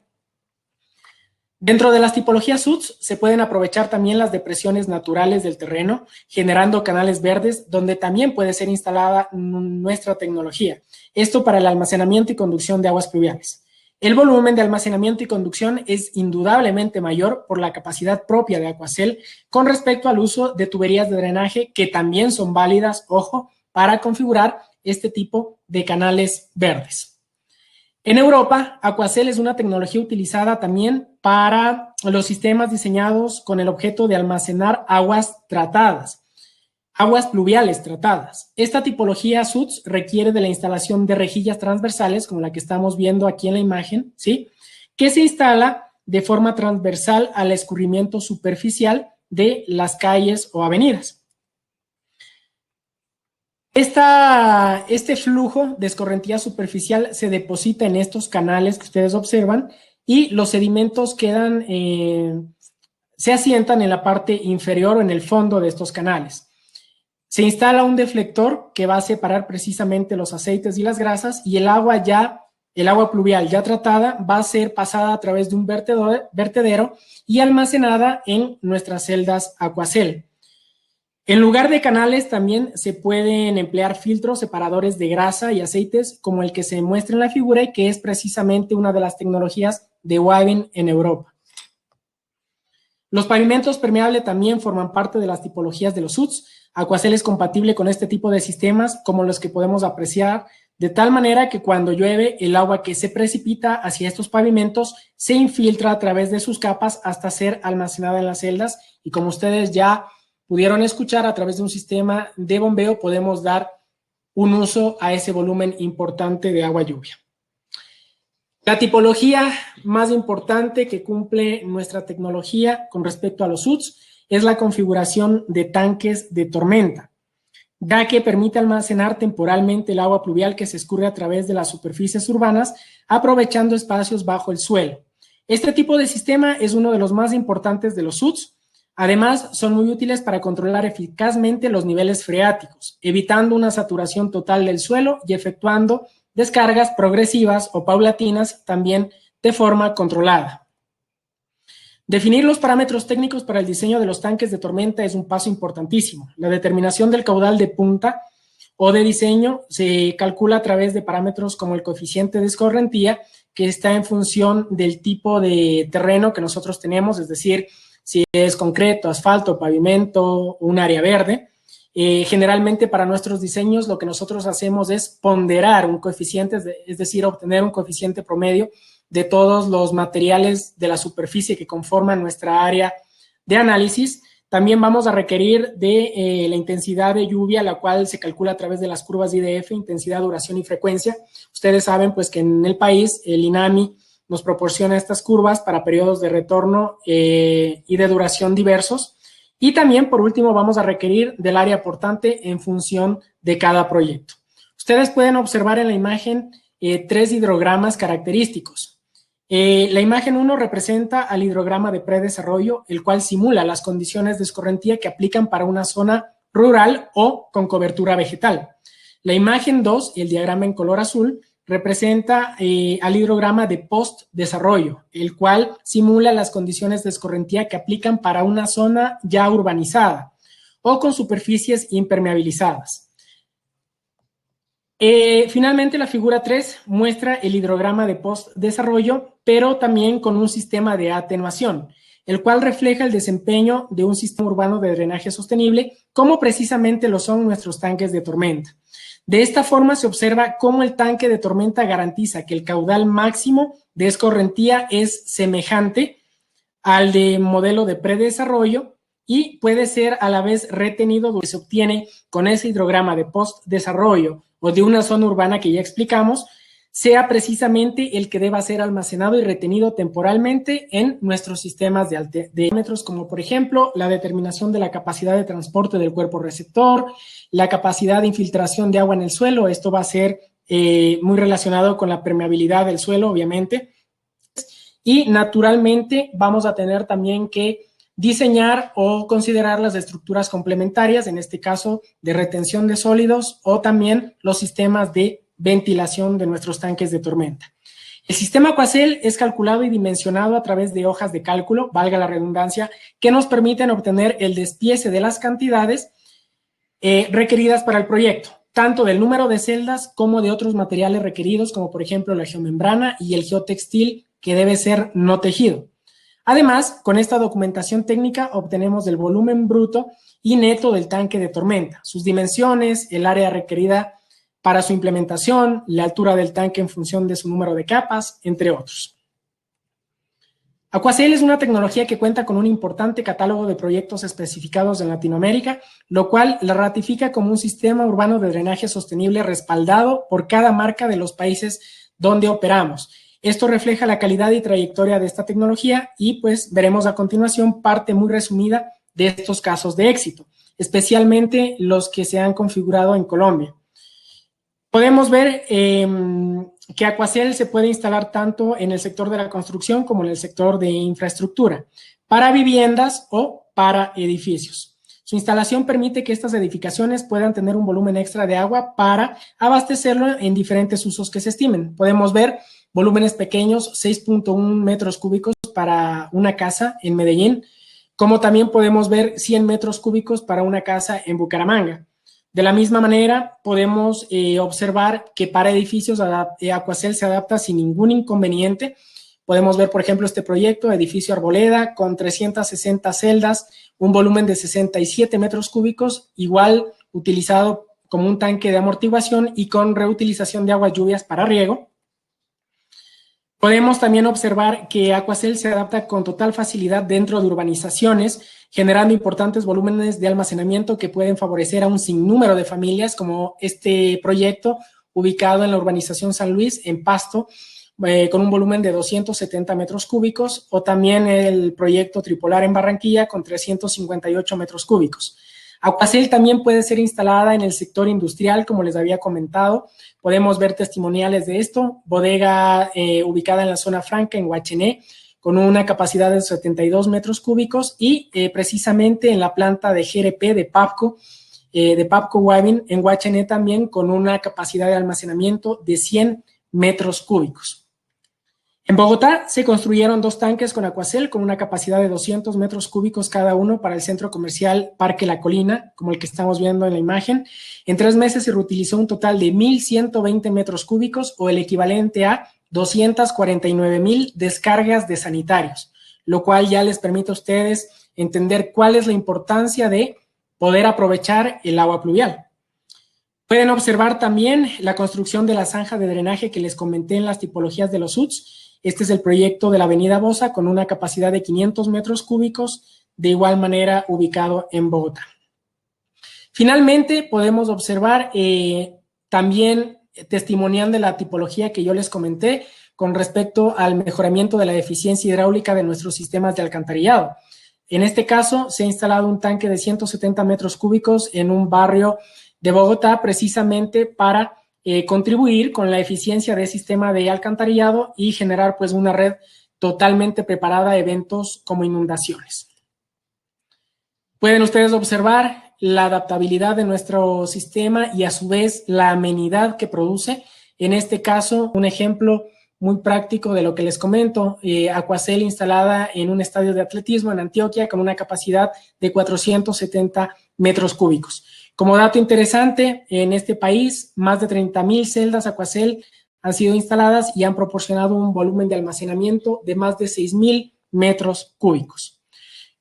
Dentro de las tipologías SUTS se pueden aprovechar también las depresiones naturales del terreno, generando canales verdes donde también puede ser instalada nuestra tecnología. Esto para el almacenamiento y conducción de aguas pluviales. El volumen de almacenamiento y conducción es indudablemente mayor por la capacidad propia de Aquacel con respecto al uso de tuberías de drenaje que también son válidas, ojo, para configurar este tipo de canales verdes. En Europa, Aquacel es una tecnología utilizada también para los sistemas diseñados con el objeto de almacenar aguas tratadas, aguas pluviales tratadas. Esta tipología SUTS requiere de la instalación de rejillas transversales, como la que estamos viendo aquí en la imagen, ¿sí?, que se instala de forma transversal al escurrimiento superficial de las calles o avenidas. Este flujo de escorrentía superficial se deposita en estos canales que ustedes observan y los sedimentos se asientan en la parte inferior o en el fondo de estos canales. Se instala un deflector que va a separar precisamente los aceites y las grasas y el agua pluvial ya tratada va a ser pasada a través de un vertedero y almacenada en nuestras celdas Aquacel. En lugar de canales también se pueden emplear filtros separadores de grasa y aceites como el que se muestra en la figura y que es precisamente una de las tecnologías de Wavin en Europa. Los pavimentos permeables también forman parte de las tipologías de los SUTS. Aquacel es compatible con este tipo de sistemas como los que podemos apreciar, de tal manera que cuando llueve el agua que se precipita hacia estos pavimentos se infiltra a través de sus capas hasta ser almacenada en las celdas y como ustedes ya pudieron escuchar, a través de un sistema de bombeo podemos dar un uso a ese volumen importante de agua lluvia. La tipología más importante que cumple nuestra tecnología con respecto a los SUTS es la configuración de tanques de tormenta, ya que permite almacenar temporalmente el agua pluvial que se escurre a través de las superficies urbanas, aprovechando espacios bajo el suelo. Este tipo de sistema es uno de los más importantes de los SUTS. Además, son muy útiles para controlar eficazmente los niveles freáticos, evitando una saturación total del suelo y efectuando descargas progresivas o paulatinas también de forma controlada. Definir los parámetros técnicos para el diseño de los tanques de tormenta es un paso importantísimo. La determinación del caudal de punta o de diseño se calcula a través de parámetros como el coeficiente de escorrentía, que está en función del tipo de terreno que nosotros tenemos, es decir, si es concreto, asfalto, pavimento, un área verde. Generalmente para nuestros diseños lo que nosotros hacemos es ponderar un coeficiente, es decir, obtener un coeficiente promedio de todos los materiales de la superficie que conforman nuestra área de análisis. También vamos a requerir de la intensidad de lluvia, la cual se calcula a través de las curvas de IDF, intensidad, duración y frecuencia. Ustedes saben pues que en el país el INAMI nos proporciona estas curvas para periodos de retorno y de duración diversos. Y también, por último, vamos a requerir del área aportante en función de cada proyecto. Ustedes pueden observar en la imagen 3 hidrogramas característicos. La imagen 1 representa al hidrograma de predesarrollo, el cual simula las condiciones de escorrentía que aplican para una zona rural o con cobertura vegetal. La imagen 2, el diagrama en color azul, representa al hidrograma de post-desarrollo, el cual simula las condiciones de escorrentía que aplican para una zona ya urbanizada o con superficies impermeabilizadas. Finalmente, la figura 3 muestra el hidrograma de post-desarrollo, pero también con un sistema de atenuación, el cual refleja el desempeño de un sistema urbano de drenaje sostenible, como precisamente lo son nuestros tanques de tormenta. De esta forma se observa cómo el tanque de tormenta garantiza que el caudal máximo de escorrentía es semejante al de modelo de predesarrollo y puede ser a la vez retenido, donde se obtiene con ese hidrograma de post-desarrollo o de una zona urbana que ya explicamos, sea precisamente el que deba ser almacenado y retenido temporalmente en nuestros sistemas de parámetros, como por ejemplo la determinación de la capacidad de transporte del cuerpo receptor, la capacidad de infiltración de agua en el suelo. Esto va a ser muy relacionado con la permeabilidad del suelo, obviamente. Y naturalmente vamos a tener también que diseñar o considerar las estructuras complementarias, en este caso de retención de sólidos o también los sistemas de ventilación de nuestros tanques de tormenta. El sistema Aquacel es calculado y dimensionado a través de hojas de cálculo, valga la redundancia, que nos permiten obtener el despiece de las cantidades requeridas para el proyecto, tanto del número de celdas como de otros materiales requeridos, como por ejemplo la geomembrana y el geotextil, que debe ser no tejido. Además, con esta documentación técnica obtenemos el volumen bruto y neto del tanque de tormenta, sus dimensiones, el área requerida para su implementación, la altura del tanque en función de su número de capas, entre otros. Aquacel es una tecnología que cuenta con un importante catálogo de proyectos especificados en Latinoamérica, lo cual la ratifica como un sistema urbano de drenaje sostenible respaldado por cada marca de los países donde operamos. Esto refleja la calidad y trayectoria de esta tecnología y pues veremos a continuación parte muy resumida de estos casos de éxito, especialmente los que se han configurado en Colombia. Podemos ver que Aquacel se puede instalar tanto en el sector de la construcción como en el sector de infraestructura, para viviendas o para edificios. Su instalación permite que estas edificaciones puedan tener un volumen extra de agua para abastecerlo en diferentes usos que se estimen. Podemos ver volúmenes pequeños, 6.1 metros cúbicos para una casa en Medellín, como también podemos ver 100 metros cúbicos para una casa en Bucaramanga. De la misma manera, podemos observar que para edificios Aquacel se adapta sin ningún inconveniente. Podemos ver, por ejemplo, este proyecto, edificio Arboleda, con 360 celdas, un volumen de 67 metros cúbicos, igual utilizado como un tanque de amortiguación y con reutilización de aguas lluvias para riego. Podemos también observar que Aquacel se adapta con total facilidad dentro de urbanizaciones, generando importantes volúmenes de almacenamiento que pueden favorecer a un sinnúmero de familias, como este proyecto ubicado en la urbanización San Luis, en Pasto, con un volumen de 270 metros cúbicos, o también el proyecto Tripolar en Barranquilla con 358 metros cúbicos. Aquacel también puede ser instalada en el sector industrial, como les había comentado. Podemos ver testimoniales de esto. Bodega ubicada en la zona franca, en Huachené, con una capacidad de 72 metros cúbicos y precisamente en la planta de GRP de Papco Wavin, en Huachené también, con una capacidad de almacenamiento de 100 metros cúbicos. En Bogotá se construyeron 2 tanques con Aquacel con una capacidad de 200 metros cúbicos cada uno para el centro comercial Parque La Colina, como el que estamos viendo en la imagen. En 3 meses se reutilizó un total de 1.120 metros cúbicos o el equivalente a 249,000 descargas de sanitarios, lo cual ya les permite a ustedes entender cuál es la importancia de poder aprovechar el agua pluvial. Pueden observar también la construcción de la zanja de drenaje que les comenté en las tipologías de los UTS. Este es el proyecto de la avenida Bosa con una capacidad de 500 metros cúbicos de igual manera ubicado en Bogotá. Finalmente, podemos observar también testimonial de la tipología que yo les comenté con respecto al mejoramiento de la eficiencia hidráulica de nuestros sistemas de alcantarillado. En este caso, se ha instalado un tanque de 170 metros cúbicos en un barrio de Bogotá, precisamente para contribuir con la eficiencia del sistema de alcantarillado y generar pues una red totalmente preparada a eventos como inundaciones. Pueden ustedes observar la adaptabilidad de nuestro sistema y a su vez la amenidad que produce. En este caso, un ejemplo muy práctico de lo que les comento, Aquacel instalada en un estadio de atletismo en Antioquia con una capacidad de 470 metros cúbicos. Como dato interesante, en este país, más de 30,000 celdas Aquacel han sido instaladas y han proporcionado un volumen de almacenamiento de más de 6,000 metros cúbicos.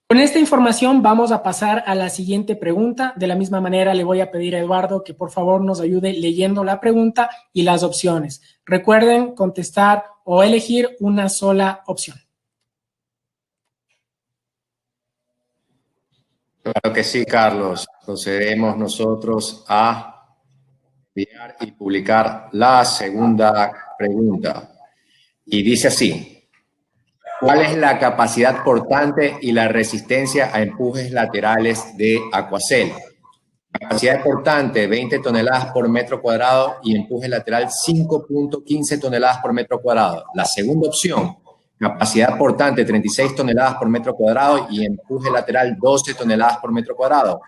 Con esta información vamos a pasar a la siguiente pregunta. De la misma manera le voy a pedir a Eduardo que por favor nos ayude leyendo la pregunta y las opciones. Recuerden contestar o elegir una sola opción. Claro que sí, Carlos. Procedemos nosotros a enviar y publicar la segunda pregunta. Y dice así: ¿cuál es la capacidad portante y la resistencia a empujes laterales de Aquacel? Capacidad portante 20 toneladas por metro cuadrado y empuje lateral 5.15 toneladas por metro cuadrado. La segunda opción, capacidad portante 36 toneladas por metro cuadrado y empuje lateral 12 toneladas por metro cuadrado.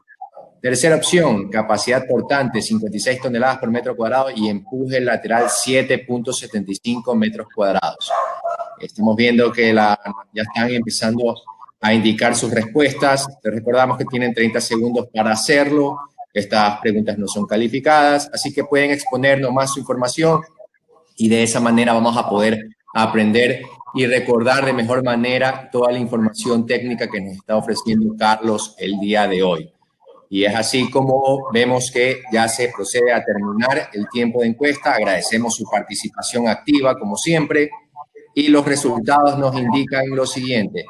Tercera opción, capacidad portante 56 toneladas por metro cuadrado y empuje lateral 7.75 metros cuadrados. Estamos viendo que ya están empezando a indicar sus respuestas. Les recordamos que tienen 30 segundos para hacerlo. Estas preguntas no son calificadas, así que pueden exponer nomás su información y de esa manera vamos a poder aprender y recordar de mejor manera toda la información técnica que nos está ofreciendo Carlos el día de hoy. Y es así como vemos que ya se procede a terminar el tiempo de encuesta. Agradecemos su participación activa, como siempre, y los resultados nos indican lo siguiente.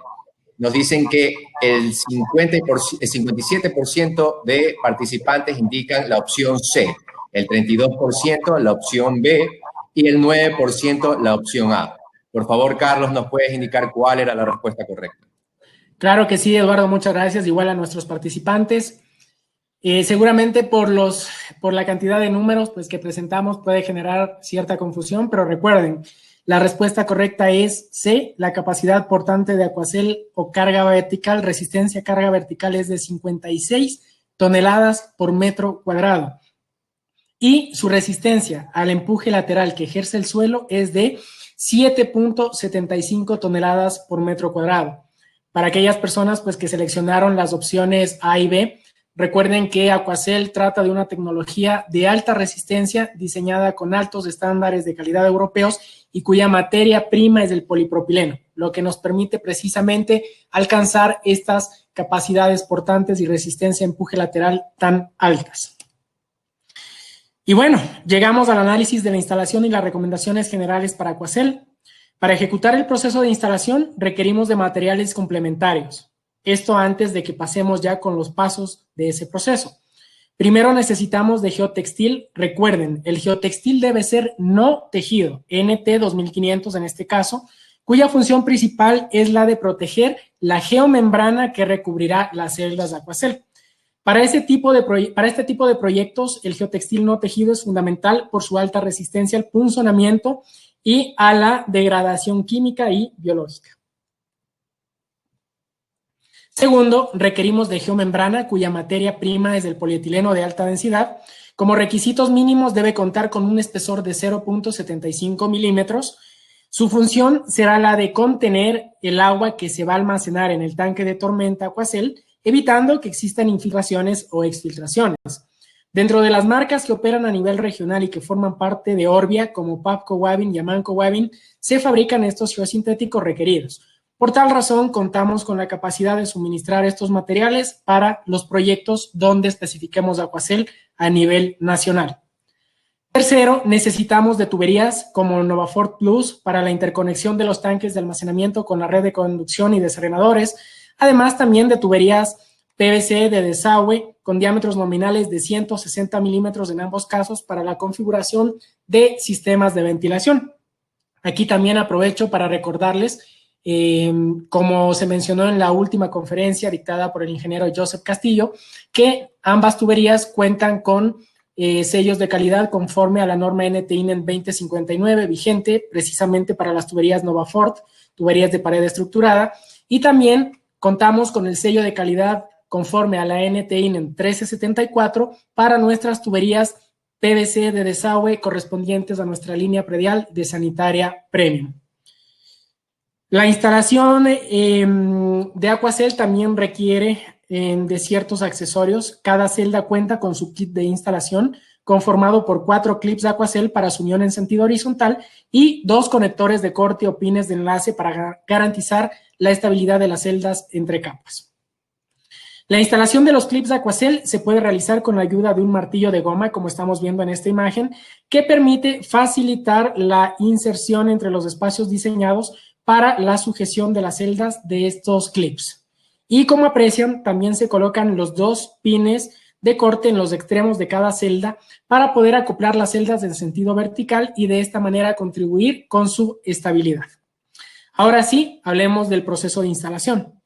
Nos dicen que el 57% de participantes indican la opción C, el 32% la opción B y el 9% la opción A. Por favor, Carlos, ¿nos puedes indicar cuál era la respuesta correcta? Claro que sí, Eduardo, muchas gracias. Igual a nuestros participantes. Seguramente por la cantidad de números pues, que presentamos puede generar cierta confusión, pero recuerden, la respuesta correcta es C, la capacidad portante de Aquacel o carga vertical, resistencia a carga vertical es de 56 toneladas por metro cuadrado. Y su resistencia al empuje lateral que ejerce el suelo es de 7.75 toneladas por metro cuadrado. Para aquellas personas pues, que seleccionaron las opciones A y B, recuerden que Aquacel trata de una tecnología de alta resistencia diseñada con altos estándares de calidad europeos y cuya materia prima es el polipropileno, lo que nos permite precisamente alcanzar estas capacidades portantes y resistencia a empuje lateral tan altas. Y bueno, llegamos al análisis de la instalación y las recomendaciones generales para Aquacel. Para ejecutar el proceso de instalación requerimos de materiales complementarios. Esto antes de que pasemos ya con los pasos de ese proceso. Primero necesitamos de geotextil. Recuerden, el geotextil debe ser no tejido, NT 2500 en este caso, cuya función principal es la de proteger la geomembrana que recubrirá las celdas de Aquacel. Para este tipo de proyectos, el geotextil no tejido es fundamental por su alta resistencia al punzonamiento y a la degradación química y biológica. Segundo, requerimos de geomembrana, cuya materia prima es el polietileno de alta densidad. Como requisitos mínimos debe contar con un espesor de 0.75 milímetros. Su función será la de contener el agua que se va a almacenar en el tanque de tormenta Aquacel, evitando que existan infiltraciones o exfiltraciones. Dentro de las marcas que operan a nivel regional y que forman parte de Orbia, como Pabco Wavin y Amanco Wavin, se fabrican estos geosintéticos requeridos. Por tal razón, contamos con la capacidad de suministrar estos materiales para los proyectos donde especifiquemos Aquacel a nivel nacional. Tercero, necesitamos de tuberías como Novafort Plus para la interconexión de los tanques de almacenamiento con la red de conducción y desarenadores, además también de tuberías PVC de desagüe con diámetros nominales de 160 milímetros en ambos casos para la configuración de sistemas de ventilación. Aquí también aprovecho para recordarles, como se mencionó en la última conferencia dictada por el ingeniero Joseph Castillo, que ambas tuberías cuentan con sellos de calidad conforme a la norma NT-INEN 2059 vigente precisamente para las tuberías Novafort, tuberías de pared estructurada, y también contamos con el sello de calidad conforme a la NT-INEN 1374 para nuestras tuberías PVC de desagüe correspondientes a nuestra línea predial de sanitaria premium. La instalación de Aquacel también requiere de ciertos accesorios. Cada celda cuenta con su kit de instalación conformado por 4 clips Aquacel para su unión en sentido horizontal y 2 conectores de corte o pines de enlace para garantizar la estabilidad de las celdas entre capas. La instalación de los clips Aquacel se puede realizar con la ayuda de un martillo de goma, como estamos viendo en esta imagen, que permite facilitar la inserción entre los espacios diseñados para la sujeción de las celdas de estos clips. Y como aprecian, también se colocan los 2 pines de corte en los extremos de cada celda para poder acoplar las celdas en sentido vertical y de esta manera contribuir con su estabilidad. Ahora sí, hablemos del proceso de instalación.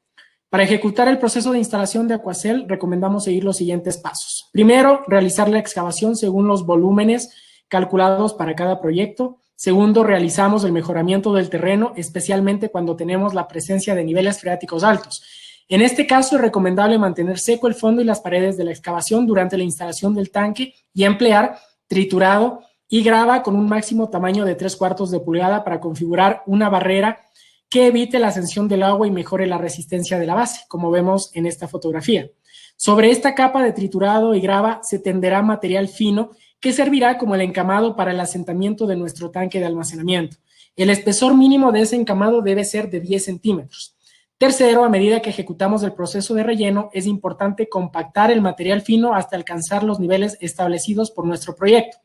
Para ejecutar el proceso de instalación de Aquacel, recomendamos seguir los siguientes pasos. Primero, realizar la excavación según los volúmenes calculados para cada proyecto. Segundo, realizamos el mejoramiento del terreno, especialmente cuando tenemos la presencia de niveles freáticos altos. En este caso, es recomendable mantener seco el fondo y las paredes de la excavación durante la instalación del tanque y emplear triturado y grava con un máximo tamaño de 3/4 de pulgada para configurar una barrera que evite la ascensión del agua y mejore la resistencia de la base, como vemos en esta fotografía. Sobre esta capa de triturado y grava se tenderá material fino que servirá como el encamado para el asentamiento de nuestro tanque de almacenamiento. El espesor mínimo de ese encamado debe ser de 10 centímetros. Tercero, a medida que ejecutamos el proceso de relleno, es importante compactar el material fino hasta alcanzar los niveles establecidos por nuestro proyecto.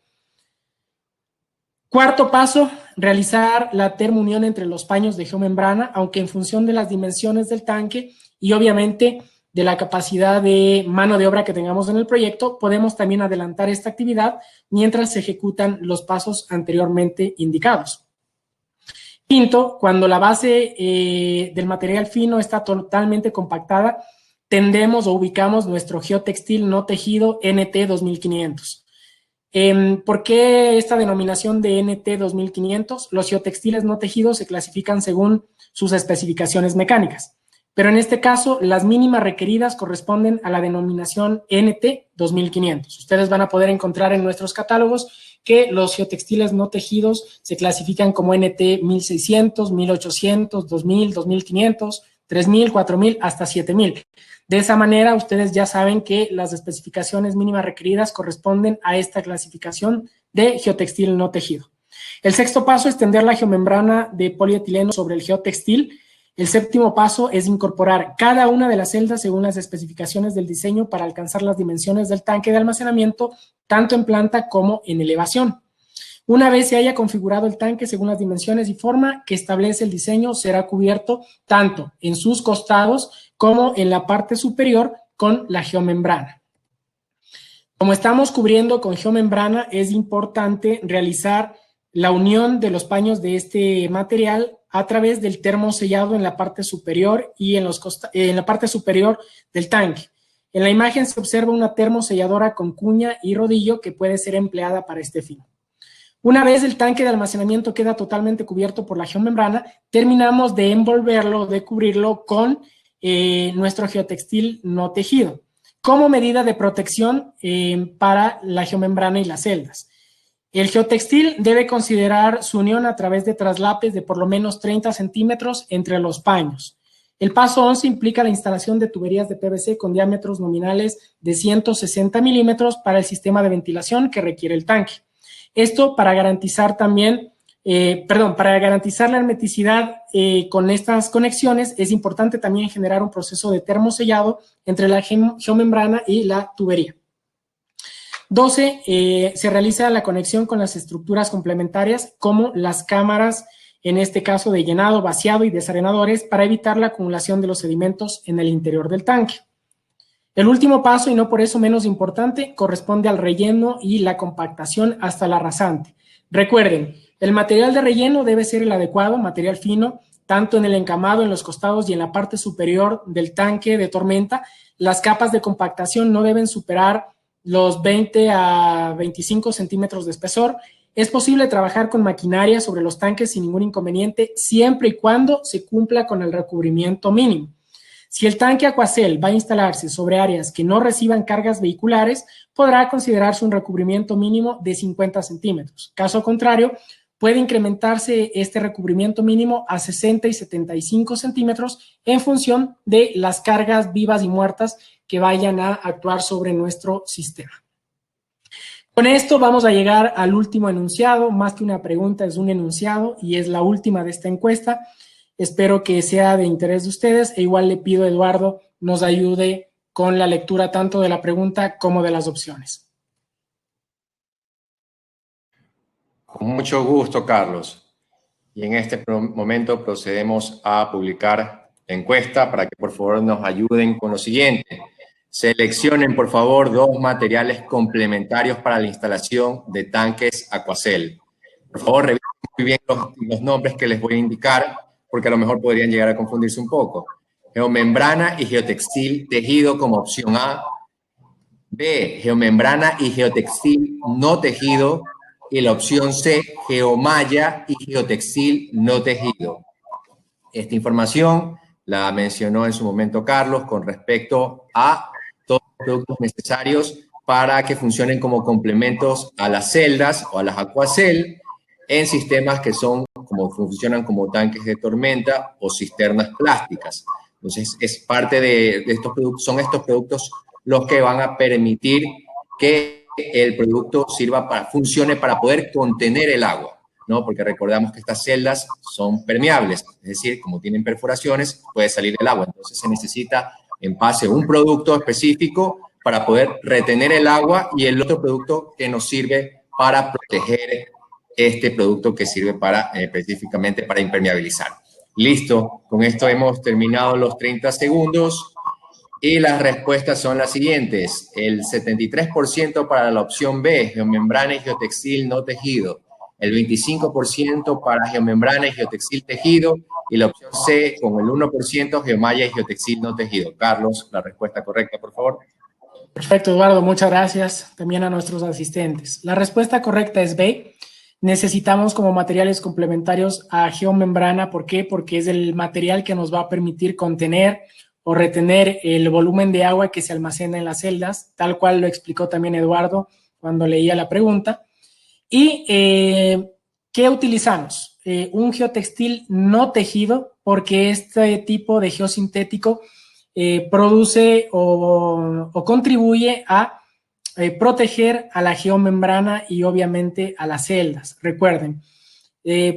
Cuarto paso, realizar la termounión entre los paños de geomembrana, aunque en función de las dimensiones del tanque y obviamente de la capacidad de mano de obra que tengamos en el proyecto, podemos también adelantar esta actividad mientras se ejecutan los pasos anteriormente indicados. Quinto, cuando la base del material fino está totalmente compactada, tendemos o ubicamos nuestro geotextil no tejido NT 2500. ¿Por qué esta denominación de NT 2500? Los geotextiles no tejidos se clasifican según sus especificaciones mecánicas, pero en este caso las mínimas requeridas corresponden a la denominación NT 2500. Ustedes van a poder encontrar en nuestros catálogos que los geotextiles no tejidos se clasifican como NT 1600, 1800, 2000, 2500, 3000, 4000 hasta 7000. De esa manera, ustedes ya saben que las especificaciones mínimas requeridas corresponden a esta clasificación de geotextil no tejido. El sexto paso es tender la geomembrana de polietileno sobre el geotextil. El séptimo paso es incorporar cada una de las celdas según las especificaciones del diseño para alcanzar las dimensiones del tanque de almacenamiento, tanto en planta como en elevación. Una vez se haya configurado el tanque según las dimensiones y forma que establece el diseño, será cubierto tanto en sus costados como en la parte superior con la geomembrana. Como estamos cubriendo con geomembrana, es importante realizar la unión de los paños de este material a través del termosellado en la parte superior y en la parte superior del tanque. En la imagen se observa una termoselladora con cuña y rodillo que puede ser empleada para este fin. Una vez el tanque de almacenamiento queda totalmente cubierto por la geomembrana, terminamos de envolverlo, de cubrirlo con nuestro geotextil no tejido, como medida de protección para la geomembrana y las celdas. El geotextil debe considerar su unión a través de traslapes de por lo menos 30 centímetros entre los paños. El paso 11 implica la instalación de tuberías de PVC con diámetros nominales de 160 milímetros para el sistema de ventilación que requiere el tanque. Esto para garantizar también, para garantizar la hermeticidad con estas conexiones, es importante también generar un proceso de termosellado entre la geomembrana y la tubería. 12. Se realiza la conexión con las estructuras complementarias como las cámaras en este caso de llenado, vaciado y desarenadores, para evitar la acumulación de los sedimentos en el interior del tanque. El último paso, y no por eso menos importante, corresponde al relleno y la compactación hasta la rasante. Recuerden, el material de relleno debe ser el adecuado, material fino, tanto en el encamado, en los costados y en la parte superior del tanque de tormenta. Las capas de compactación no deben superar los 20 a 25 centímetros de espesor. Es posible trabajar con maquinaria sobre los tanques sin ningún inconveniente, siempre y cuando se cumpla con el recubrimiento mínimo. Si el tanque Aquacel va a instalarse sobre áreas que no reciban cargas vehiculares, podrá considerarse un recubrimiento mínimo de 50 centímetros. Caso contrario, puede incrementarse este recubrimiento mínimo a 60 y 75 centímetros en función de las cargas vivas y muertas que vayan a actuar sobre nuestro sistema. Con esto vamos a llegar al último enunciado. Más que una pregunta, es un enunciado y es la última de esta encuesta. Espero que sea de interés de ustedes e igual le pido a Eduardo nos ayude con la lectura tanto de la pregunta como de las opciones. Con mucho gusto, Carlos. Y en este momento procedemos a publicar la encuesta para que por favor nos ayuden con lo siguiente. Seleccionen por favor 2 materiales complementarios para la instalación de tanques Aquacel. Por favor, revisen muy bien los nombres que les voy a indicar, porque a lo mejor podrían llegar a confundirse un poco. Geomembrana y geotextil tejido como opción A. B, geomembrana y geotextil no tejido. Y la opción C, geomalla y geotextil no tejido. Esta información la mencionó en su momento Carlos con respecto a todos los productos necesarios para que funcionen como complementos a las celdas o a las Aquacel en sistemas que funcionan como tanques de tormenta o cisternas plásticas. Entonces, es parte de estos productos, son estos productos los que van a permitir que el producto funcione para poder contener el agua, ¿no? Porque recordamos que estas celdas son permeables, es decir, como tienen perforaciones, puede salir el agua. Entonces, se necesita en base a un producto específico para poder retener el agua y el otro producto que nos sirve para proteger este producto que sirve específicamente para impermeabilizar. Listo, con esto hemos terminado los 30 segundos y las respuestas son las siguientes. El 73% para la opción B, geomembrana y geotextil no tejido. El 25% para geomembrana y geotextil tejido. Y la opción C, con el 1%, geomalla y geotextil no tejido. Carlos, la respuesta correcta, por favor. Perfecto, Eduardo, muchas gracias también a nuestros asistentes. La respuesta correcta es B. Necesitamos como materiales complementarios a geomembrana. ¿Por qué? Porque es el material que nos va a permitir contener o retener el volumen de agua que se almacena en las celdas, tal cual lo explicó también Eduardo cuando leía la pregunta. ¿Y qué utilizamos? Un geotextil no tejido, porque este tipo de geosintético produce o contribuye a proteger a la geomembrana y obviamente a las celdas. Recuerden,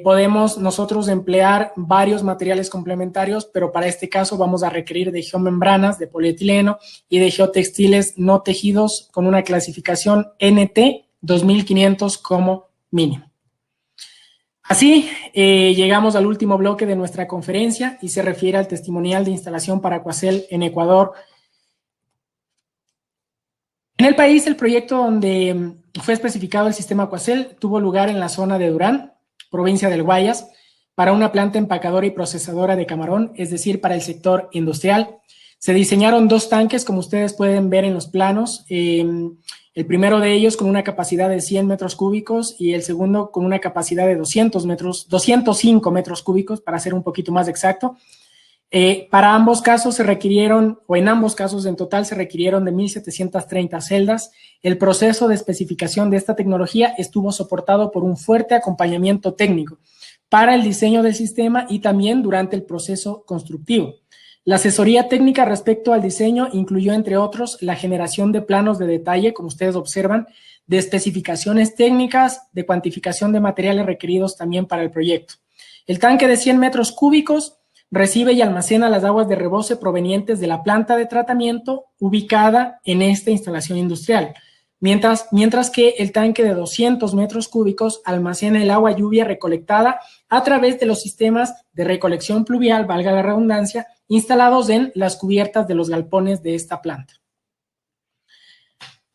podemos nosotros emplear varios materiales complementarios, pero para este caso vamos a requerir de geomembranas, de polietileno y de geotextiles no tejidos con una clasificación NT 2500 como mínimo. Así, llegamos al último bloque de nuestra conferencia y se refiere al testimonial de instalación para Aquacel en Ecuador. En el país, el proyecto donde fue especificado el sistema Aquacel tuvo lugar en la zona de Durán, provincia del Guayas, para una planta empacadora y procesadora de camarón, es decir, para el sector industrial. Se diseñaron 2 tanques, como ustedes pueden ver en los planos. El primero de ellos con una capacidad de 100 metros cúbicos y el segundo con una capacidad de 205 metros cúbicos, para ser un poquito más exacto. Para ambos casos se requirieron, o en ambos casos en total se requirieron de 1.730 celdas. El proceso de especificación de esta tecnología estuvo soportado por un fuerte acompañamiento técnico para el diseño del sistema y también durante el proceso constructivo. La asesoría técnica respecto al diseño incluyó, entre otros, la generación de planos de detalle, como ustedes observan, de especificaciones técnicas, de cuantificación de materiales requeridos también para el proyecto. El tanque de 100 metros cúbicos recibe y almacena las aguas de rebose provenientes de la planta de tratamiento ubicada en esta instalación industrial. mientras que el tanque de 200 metros cúbicos almacena el agua lluvia recolectada a través de los sistemas de recolección pluvial, valga la redundancia, instalados en las cubiertas de los galpones de esta planta.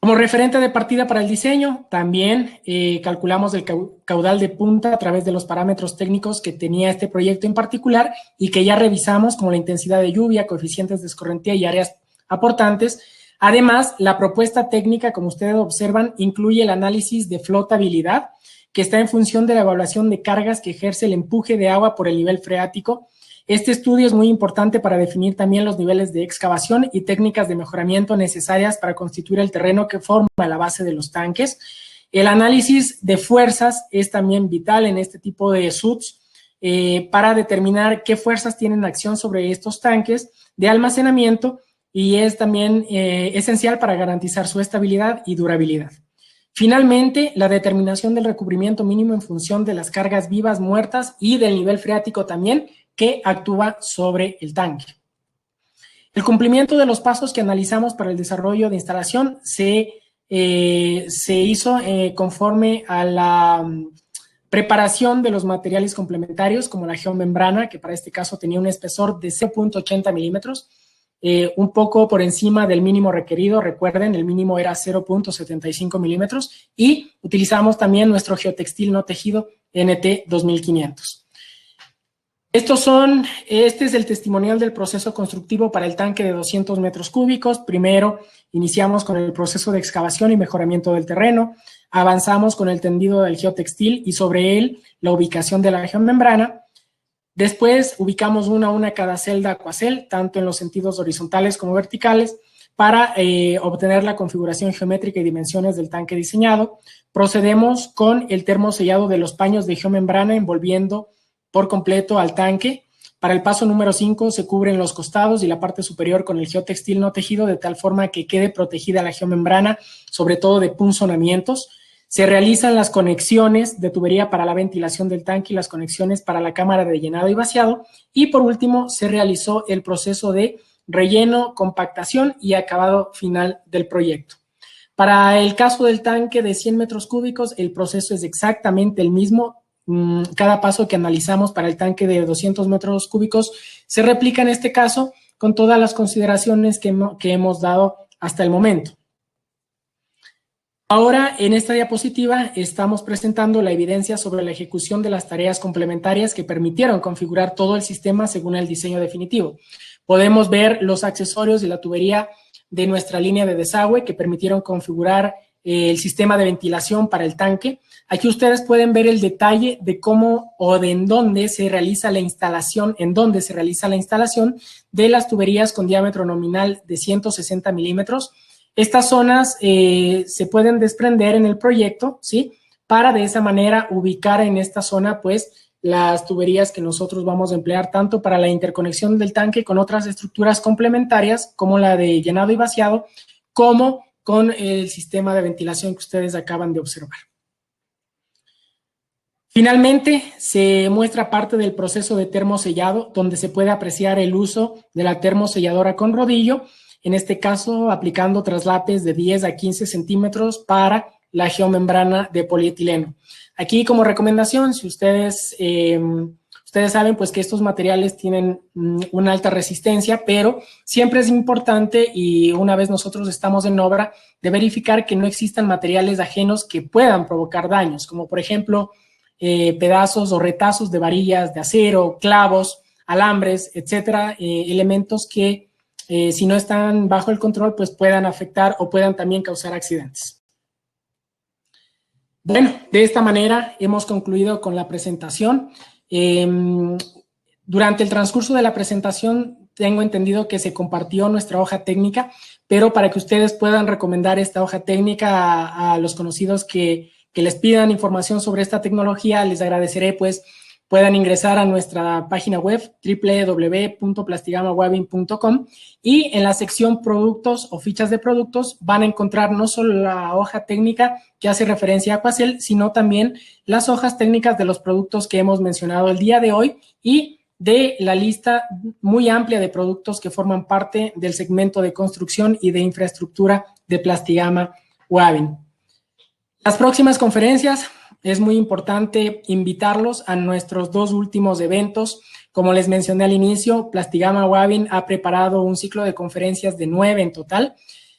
Como referente de partida para el diseño, también calculamos el caudal de punta a través de los parámetros técnicos que tenía este proyecto en particular y que ya revisamos, como la intensidad de lluvia, coeficientes de escorrentía y áreas aportantes. Además, la propuesta técnica, como ustedes observan, incluye el análisis de flotabilidad, que está en función de la evaluación de cargas que ejerce el empuje de agua por el nivel freático. Este estudio es muy importante para definir también los niveles de excavación y técnicas de mejoramiento necesarias para constituir el terreno que forma la base de los tanques. El análisis de fuerzas es también vital en este tipo de SUTs para determinar qué fuerzas tienen acción sobre estos tanques de almacenamiento y es también esencial para garantizar su estabilidad y durabilidad. Finalmente, la determinación del recubrimiento mínimo en función de las cargas vivas, muertas y del nivel freático también que actúa sobre el tanque. El cumplimiento de los pasos que analizamos para el desarrollo de instalación se hizo conforme a la preparación de los materiales complementarios como la geomembrana, que para este caso tenía un espesor de 0.80 milímetros, un poco por encima del mínimo requerido. Recuerden, el mínimo era 0.75 milímetros y utilizamos también nuestro geotextil no tejido NT 2500. Este es el testimonial del proceso constructivo para el tanque de 200 metros cúbicos. Primero, iniciamos con el proceso de excavación y mejoramiento del terreno, avanzamos con el tendido del geotextil y sobre él la ubicación de la geomembrana. Después, ubicamos una a una cada celda Aquacel, tanto en los sentidos horizontales como verticales, para obtener la configuración geométrica y dimensiones del tanque diseñado. Procedemos con el termosellado de los paños de geomembrana envolviendo por completo al tanque. Para el paso número 5 se cubren los costados y la parte superior con el geotextil no tejido de tal forma que quede protegida la geomembrana, sobre todo de punzonamientos. Se realizan las conexiones de tubería para la ventilación del tanque y las conexiones para la cámara de llenado y vaciado. Y por último se realizó el proceso de relleno, compactación y acabado final del proyecto. Para el caso del tanque de 100 metros cúbicos el proceso es exactamente el mismo. Cada paso que analizamos para el tanque de 200 metros cúbicos se replica en este caso con todas las consideraciones que hemos dado hasta el momento. Ahora, en esta diapositiva estamos presentando la evidencia sobre la ejecución de las tareas complementarias que permitieron configurar todo el sistema según el diseño definitivo. Podemos ver los accesorios de la tubería de nuestra línea de desagüe que permitieron configurar el sistema de ventilación para el tanque. Aquí ustedes pueden ver el detalle de cómo o de en dónde se realiza la instalación, de las tuberías con diámetro nominal de 160 milímetros. Estas zonas se pueden desprender en el proyecto, ¿sí? Para de esa manera ubicar en esta zona, pues, las tuberías que nosotros vamos a emplear tanto para la interconexión del tanque con otras estructuras complementarias, como la de llenado y vaciado, como con el sistema de ventilación que ustedes acaban de observar. Finalmente, se muestra parte del proceso de termosellado, donde se puede apreciar el uso de la termoselladora con rodillo, en este caso aplicando traslapes de 10 a 15 centímetros para la geomembrana de polietileno. Aquí, como recomendación, si ustedes saben pues que estos materiales tienen una alta resistencia, pero siempre es importante, y una vez nosotros estamos en obra, de verificar que no existan materiales ajenos que puedan provocar daños, como por ejemplo pedazos o retazos de varillas de acero, clavos, alambres, etcétera, elementos que si no están bajo el control pues puedan afectar o puedan también causar accidentes. Bueno, de esta manera hemos concluido con la presentación. Durante el transcurso de la presentación tengo entendido que se compartió nuestra hoja técnica, pero para que ustedes puedan recomendar esta hoja técnica a los conocidos que les pidan información sobre esta tecnología, les agradeceré pues puedan ingresar a nuestra página web www.plastigamawavin.com y en la sección productos o fichas de productos van a encontrar no solo la hoja técnica que hace referencia a Aquacel, sino también las hojas técnicas de los productos que hemos mencionado el día de hoy y de la lista muy amplia de productos que forman parte del segmento de construcción y de infraestructura de Plastigama Wavin. Las próximas conferencias es muy importante invitarlos a nuestros 2 últimos eventos. Como les mencioné al inicio, Plastigama Wavin ha preparado un ciclo de conferencias de 9 en total.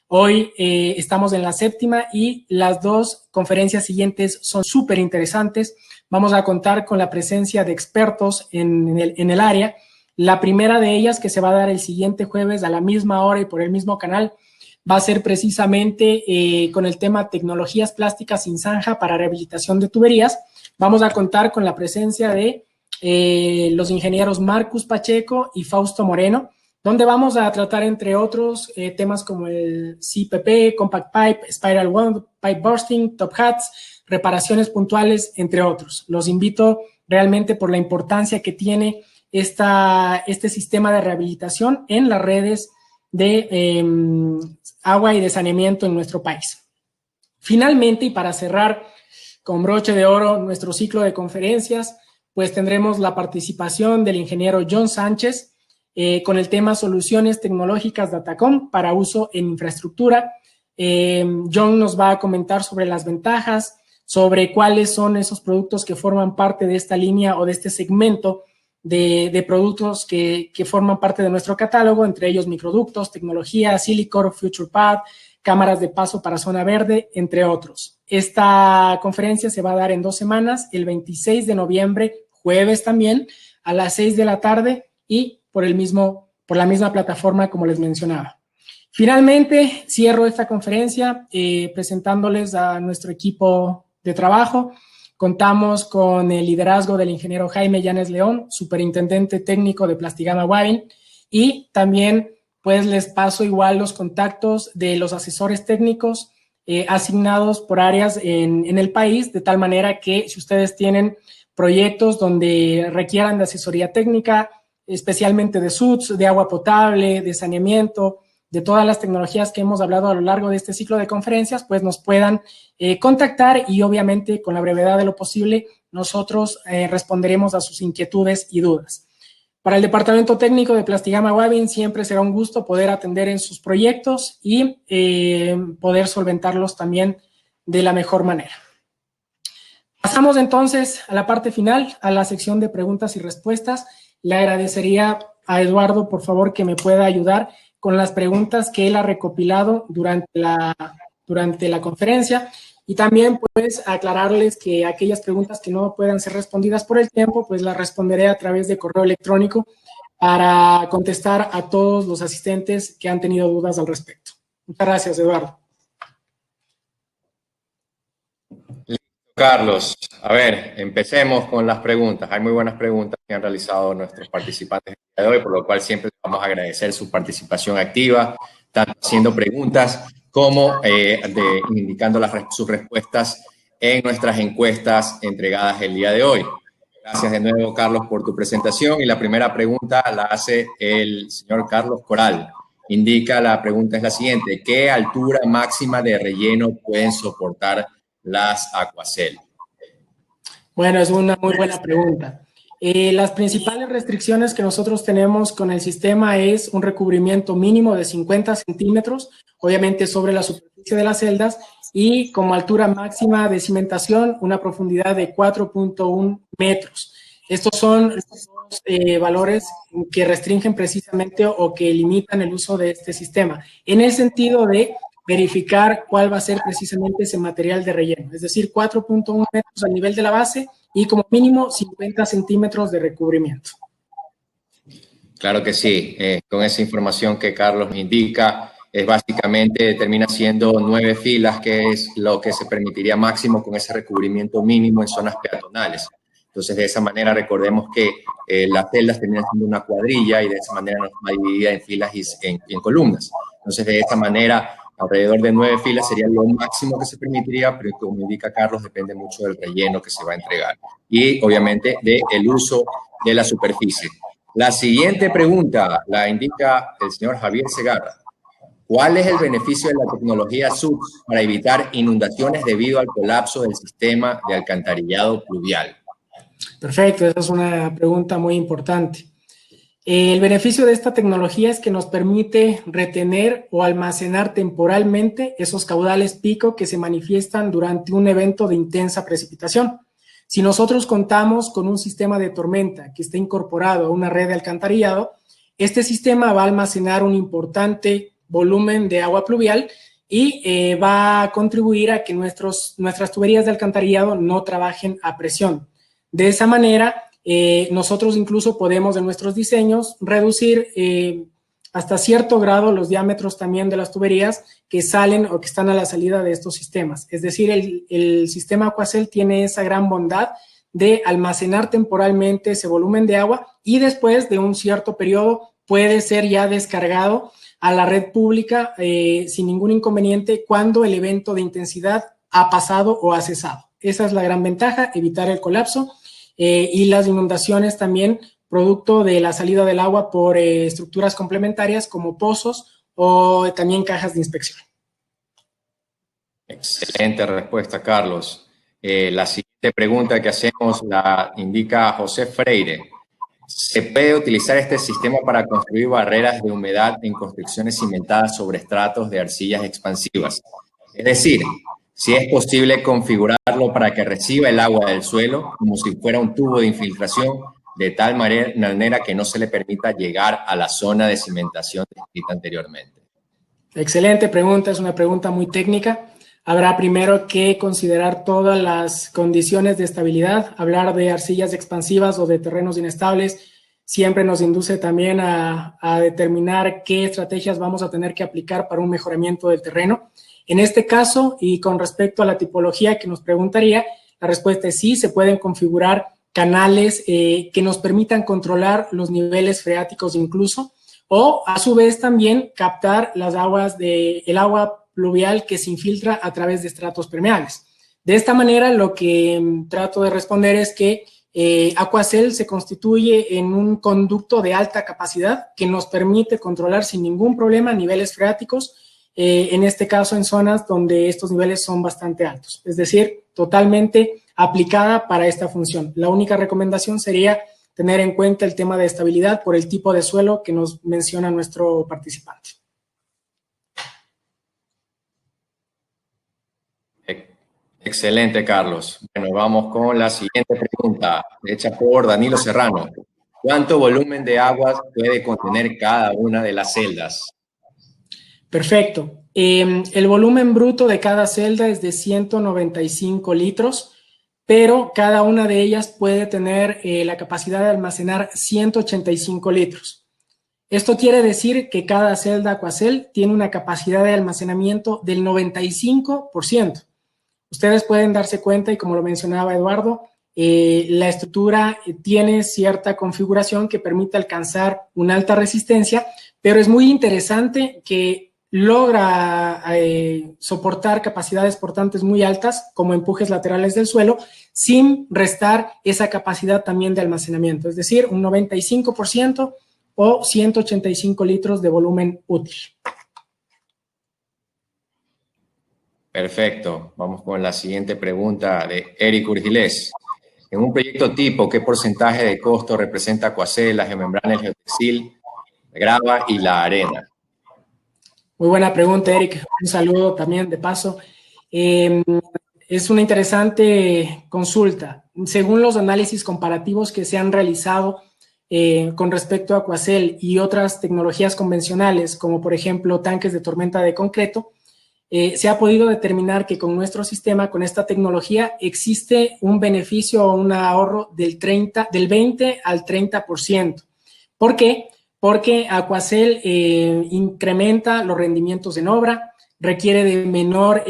Hoy estamos en la 7ª y las 2 conferencias siguientes son súper interesantes. Vamos a contar con la presencia de expertos en el área. La primera de ellas, que se va a dar el siguiente jueves a la misma hora y por el mismo canal, va a ser precisamente con el tema tecnologías plásticas sin zanja para rehabilitación de tuberías. Vamos a contar con la presencia de los ingenieros Marcus Pacheco y Fausto Moreno, donde vamos a tratar, entre otros, temas como el CPP, Compact Pipe, Spiral Wound, Pipe Bursting, Top Hats, reparaciones puntuales, entre otros. Los invito realmente por la importancia que tiene este sistema de rehabilitación en las redes de agua y de saneamiento en nuestro país. Finalmente, y para cerrar con broche de oro nuestro ciclo de conferencias, pues tendremos la participación del ingeniero John Sánchez con el tema Soluciones Tecnológicas Datacom para uso en infraestructura. John nos va a comentar sobre las ventajas, sobre cuáles son esos productos que forman parte de esta línea o de este segmento de productos que forman parte de nuestro catálogo, entre ellos microductos, tecnología, Silicor, FuturePad, cámaras de paso para zona verde, entre otros. Esta conferencia se va a dar en 2 semanas, el 26 de noviembre, jueves también, a las 6 de la tarde y por la misma plataforma como les mencionaba. Finalmente, cierro esta conferencia presentándoles a nuestro equipo de trabajo. Contamos con el liderazgo del ingeniero Jaime Llanes León, superintendente técnico de Plastigama Wavin, y también pues les paso igual los contactos de los asesores técnicos asignados por áreas en el país, de tal manera que si ustedes tienen proyectos donde requieran de asesoría técnica, especialmente de SUTS, de agua potable, de saneamiento, de todas las tecnologías que hemos hablado a lo largo de este ciclo de conferencias, pues nos puedan contactar y obviamente con la brevedad de lo posible nosotros responderemos a sus inquietudes y dudas. Para el departamento técnico de Plastigama Wavin siempre será un gusto poder atender en sus proyectos y poder solventarlos también de la mejor manera. Pasamos entonces a la parte final, a la sección de preguntas y respuestas. Le agradecería a Eduardo, por favor, que me pueda ayudar con las preguntas que él ha recopilado durante la conferencia y también pues aclararles que aquellas preguntas que no puedan ser respondidas por el tiempo, pues las responderé a través de correo electrónico para contestar a todos los asistentes que han tenido dudas al respecto. Muchas gracias, Eduardo. Carlos, a ver, empecemos con las preguntas. Hay muy buenas preguntas que han realizado nuestros participantes de hoy, por lo cual siempre vamos a agradecer su participación activa, tanto haciendo preguntas como indicando sus respuestas en nuestras encuestas entregadas el día de hoy. Gracias de nuevo, Carlos, por tu presentación. Y la primera pregunta la hace el señor Carlos Coral. La pregunta es la siguiente: ¿qué altura máxima de relleno pueden soportar las Aquacel? Bueno, es una muy buena pregunta. Las principales restricciones que nosotros tenemos con el sistema es un recubrimiento mínimo de 50 centímetros, obviamente sobre la superficie de las celdas, y como altura máxima de cimentación, una profundidad de 4.1 metros. Estos son los valores que restringen precisamente o que limitan el uso de este sistema, en el sentido de verificar cuál va a ser precisamente ese material de relleno, es decir, 4.1 metros a nivel de la base y como mínimo 50 centímetros de recubrimiento. Claro que sí, con esa información que Carlos me indica, es básicamente, termina siendo 9 filas, que es lo que se permitiría máximo con ese recubrimiento mínimo en zonas peatonales. Entonces, de esa manera, recordemos que las celdas terminan siendo una cuadrilla y de esa manera no está dividida en filas y en columnas. Entonces, de esa manera, alrededor de 9 filas sería lo máximo que se permitiría, pero como indica Carlos, depende mucho del relleno que se va a entregar y obviamente del uso de la superficie. La siguiente pregunta la indica el señor Javier Segarra. ¿Cuál es el beneficio de la tecnología SUTS para evitar inundaciones debido al colapso del sistema de alcantarillado pluvial? Perfecto, esa es una pregunta muy importante. El beneficio de esta tecnología es que nos permite retener o almacenar temporalmente esos caudales pico que se manifiestan durante un evento de intensa precipitación. Si nosotros contamos con un sistema de tormenta que está incorporado a una red de alcantarillado, este sistema va a almacenar un importante volumen de agua pluvial y va a contribuir a que nuestras tuberías de alcantarillado no trabajen a presión. De esa manera, nosotros incluso podemos en nuestros diseños reducir hasta cierto grado los diámetros también de las tuberías que salen o que están a la salida de estos sistemas. Es decir, el sistema Aquacel tiene esa gran bondad de almacenar temporalmente ese volumen de agua y después de un cierto periodo puede ser ya descargado a la red pública sin ningún inconveniente cuando el evento de intensidad ha pasado o ha cesado. Esa es la gran ventaja, evitar el colapso y las inundaciones también producto de la salida del agua por estructuras complementarias como pozos o también cajas de inspección. Excelente respuesta, Carlos. La siguiente pregunta que hacemos la indica José Freire. ¿Se puede utilizar este sistema para construir barreras de humedad en construcciones cimentadas sobre estratos de arcillas expansivas? Es decir, si es posible configurarlo para que reciba el agua del suelo como si fuera un tubo de infiltración, de tal manera que no se le permita llegar a la zona de cimentación descrita anteriormente. Excelente pregunta, es una pregunta muy técnica. Habrá primero que considerar todas las condiciones de estabilidad. Hablar de arcillas expansivas o de terrenos inestables siempre nos induce también a determinar qué estrategias vamos a tener que aplicar para un mejoramiento del terreno. En este caso, y con respecto a la tipología que nos preguntaría, la respuesta es sí, se pueden configurar canales que nos permitan controlar los niveles freáticos incluso, o a su vez también captar las aguas el agua pluvial que se infiltra a través de estratos permeables. De esta manera, lo que trato de responder es que Aquacel se constituye en un conducto de alta capacidad que nos permite controlar sin ningún problema niveles freáticos, en este caso en zonas donde estos niveles son bastante altos, es decir, totalmente aplicada para esta función. La única recomendación sería tener en cuenta el tema de estabilidad por el tipo de suelo que nos menciona nuestro participante. Excelente, Carlos. Bueno, vamos con la siguiente pregunta, hecha por Danilo Serrano. ¿Cuánto volumen de agua puede contener cada una de las celdas? Perfecto. El volumen bruto de cada celda es de 195 litros, pero cada una de ellas puede tener la capacidad de almacenar 185 litros. Esto quiere decir que cada celda Aquacel tiene una capacidad de almacenamiento del 95%. Ustedes pueden darse cuenta, y como lo mencionaba Eduardo, la estructura tiene cierta configuración que permite alcanzar una alta resistencia, pero es muy interesante que logra soportar capacidades portantes muy altas, como empujes laterales del suelo, sin restar esa capacidad también de almacenamiento, es decir, un 95% o 185 litros de volumen útil. Perfecto. Vamos con la siguiente pregunta de Eric Urgilés. En un proyecto tipo, ¿qué porcentaje de costo representa Aquacel, la geomembrana, el geotextil, la grava y la arena? Muy buena pregunta, Eric. Un saludo también de paso. Es una interesante consulta. Según los análisis comparativos que se han realizado con respecto a Aquacel y otras tecnologías convencionales, como por ejemplo tanques de tormenta de concreto, se ha podido determinar que con nuestro sistema, con esta tecnología, existe un beneficio o un ahorro del 20 al 30%. ¿Por qué? Porque Aquacel incrementa los rendimientos en obra, requiere de menor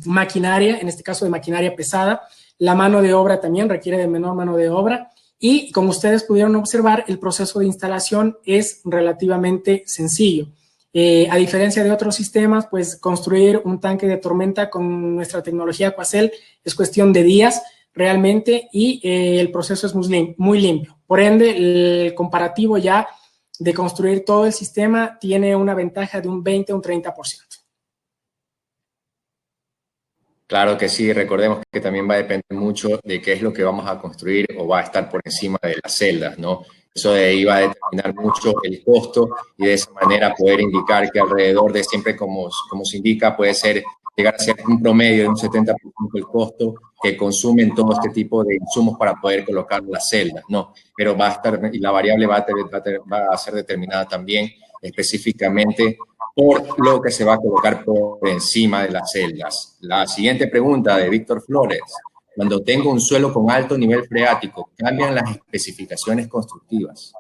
maquinaria, en este caso de maquinaria pesada. La mano de obra también requiere de menor mano de obra. Y como ustedes pudieron observar, el proceso de instalación es relativamente sencillo. A diferencia de otros sistemas, pues construir un tanque de tormenta con nuestra tecnología Aquacel es cuestión de días realmente y el proceso es muy limpio. Por ende, el comparativo ya de construir todo el sistema tiene una ventaja de un 20 a un 30%. Claro que sí, recordemos que también va a depender mucho de qué es lo que vamos a construir o va a estar por encima de las celdas, ¿no? Eso de ahí va a determinar mucho el costo y de esa manera poder indicar que alrededor de siempre, como se indica, puede ser llegar a ser un promedio de un 70% el costo que consumen todo este tipo de insumos para poder colocar las celdas, ¿no? Pero va a estar, y la variable va a ser determinada también específicamente por lo que se va a colocar por encima de las celdas. La siguiente pregunta de Víctor Flores. Cuando tengo un suelo con alto nivel freático, ¿cambian las especificaciones constructivas?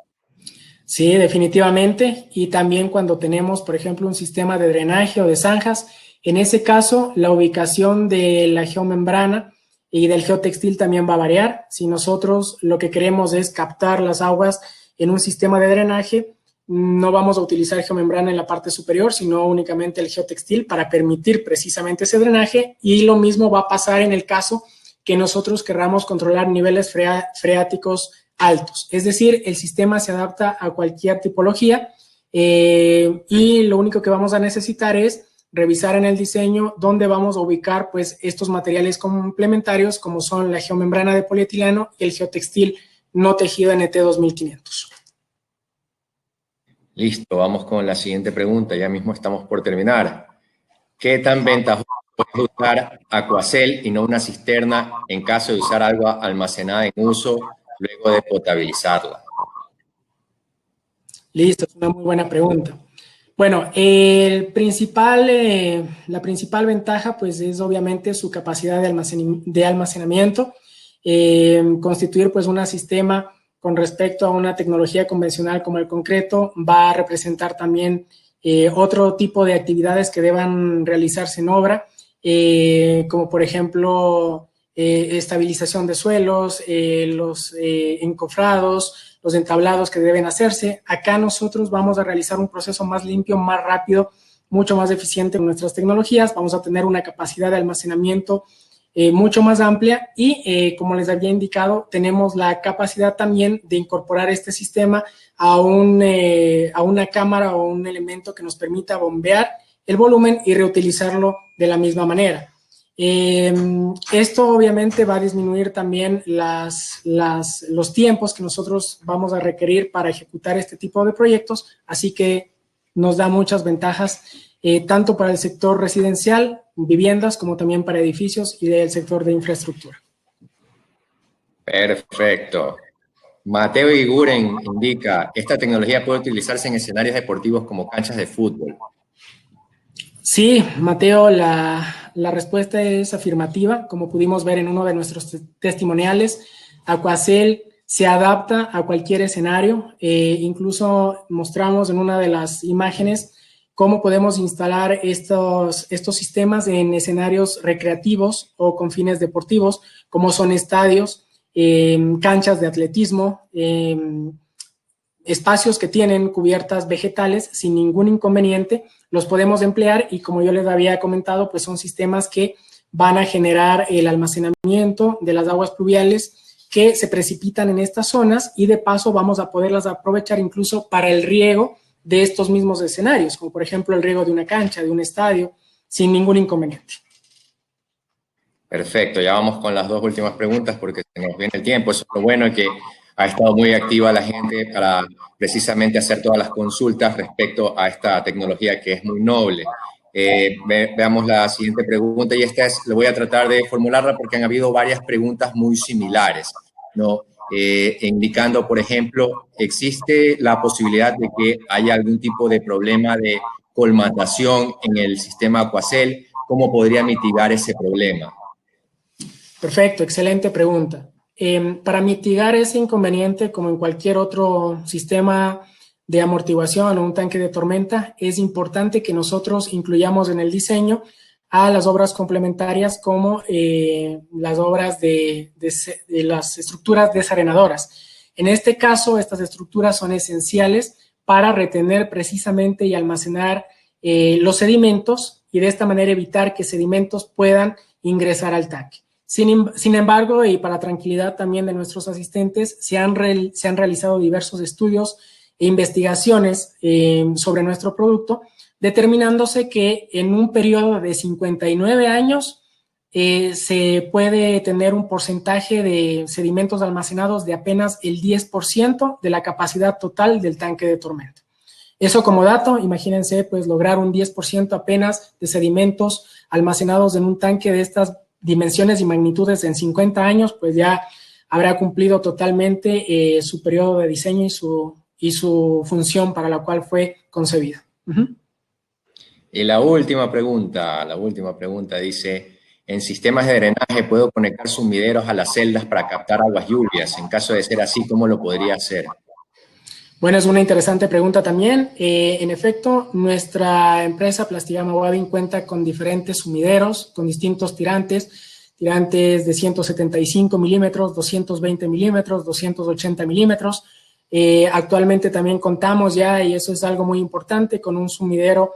Sí, definitivamente. Y también cuando tenemos, por ejemplo, un sistema de drenaje o de zanjas, en ese caso, la ubicación de la geomembrana y del geotextil también va a variar. Si nosotros lo que queremos es captar las aguas en un sistema de drenaje, no vamos a utilizar geomembrana en la parte superior, sino únicamente el geotextil para permitir precisamente ese drenaje. Y lo mismo va a pasar en el caso que nosotros querramos controlar niveles freáticos altos. Es decir, el sistema se adapta a cualquier tipología y lo único que vamos a necesitar es revisar en el diseño dónde vamos a ubicar pues, estos materiales complementarios como son la geomembrana de polietileno y el geotextil no tejido NT 2500. Listo, vamos con la siguiente pregunta. Ya mismo estamos por terminar. ¿Qué tan ventajoso es usar Aquacel y no una cisterna en caso de usar agua almacenada en uso luego de potabilizarla? Listo, es una muy buena pregunta. Bueno, la principal ventaja pues es obviamente su capacidad de almacenamiento, constituir pues un sistema con respecto a una tecnología convencional como el concreto va a representar también otro tipo de actividades que deban realizarse en obra, como por ejemplo estabilización de suelos, los encofrados, los entablados que deben hacerse. Acá nosotros vamos a realizar un proceso más limpio, más rápido, mucho más eficiente con nuestras tecnologías. Vamos a tener una capacidad de almacenamiento mucho más amplia y, como les había indicado, tenemos la capacidad también de incorporar este sistema a una cámara o un elemento que nos permita bombear el volumen y reutilizarlo de la misma manera. Esto obviamente va a disminuir también los tiempos que nosotros vamos a requerir para ejecutar este tipo de proyectos, así que nos da muchas ventajas tanto para el sector residencial, viviendas, como también para edificios y del sector de infraestructura. Perfecto. Mateo Iguren indica, ¿esta tecnología puede utilizarse en escenarios deportivos como canchas de fútbol? Sí, Mateo, la respuesta es afirmativa. Como pudimos ver en uno de nuestros testimoniales, Aquacel se adapta a cualquier escenario. Incluso mostramos en una de las imágenes cómo podemos instalar estos sistemas en escenarios recreativos o con fines deportivos, como son estadios, canchas de atletismo, espacios que tienen cubiertas vegetales sin ningún inconveniente, los podemos emplear y como yo les había comentado, pues son sistemas que van a generar el almacenamiento de las aguas pluviales que se precipitan en estas zonas y de paso vamos a poderlas aprovechar incluso para el riego de estos mismos escenarios, como por ejemplo el riego de una cancha, de un estadio, sin ningún inconveniente. Perfecto, ya vamos con las dos últimas preguntas porque se nos viene el tiempo. Eso es lo bueno, que ha estado muy activa la gente para precisamente hacer todas las consultas respecto a esta tecnología que es muy noble. Veamos la siguiente pregunta y le voy a tratar de formularla porque han habido varias preguntas muy similares, ¿no? Indicando, por ejemplo, ¿existe la posibilidad de que haya algún tipo de problema de colmatación en el sistema Aquacel? ¿Cómo podría mitigar ese problema? Perfecto, excelente pregunta. Para mitigar ese inconveniente, como en cualquier otro sistema de amortiguación o un tanque de tormenta, es importante que nosotros incluyamos en el diseño a las obras complementarias como las obras de las estructuras desarenadoras. En este caso, estas estructuras son esenciales para retener precisamente y almacenar los sedimentos y de esta manera evitar que sedimentos puedan ingresar al tanque. Sin embargo, y para tranquilidad también de nuestros asistentes, se han realizado diversos estudios e investigaciones sobre nuestro producto, determinándose que en un periodo de 59 años se puede tener un porcentaje de sedimentos almacenados de apenas el 10% de la capacidad total del tanque de tormenta. Eso como dato, imagínense pues lograr un 10% apenas de sedimentos almacenados en un tanque de estas dimensiones y magnitudes en 50 años, pues ya habrá cumplido totalmente su periodo de diseño y su función para la cual fue concebida. Y la última pregunta dice, ¿en sistemas de drenaje puedo conectar sumideros a las celdas para captar aguas lluvias? En caso de ser así, ¿cómo lo podría hacer? Bueno, es una interesante pregunta también. En efecto, nuestra empresa Plastigama Wavin cuenta con diferentes sumideros, con distintos tirantes de 175 milímetros, 220 milímetros, 280 milímetros. Actualmente también contamos ya, y eso es algo muy importante, con un sumidero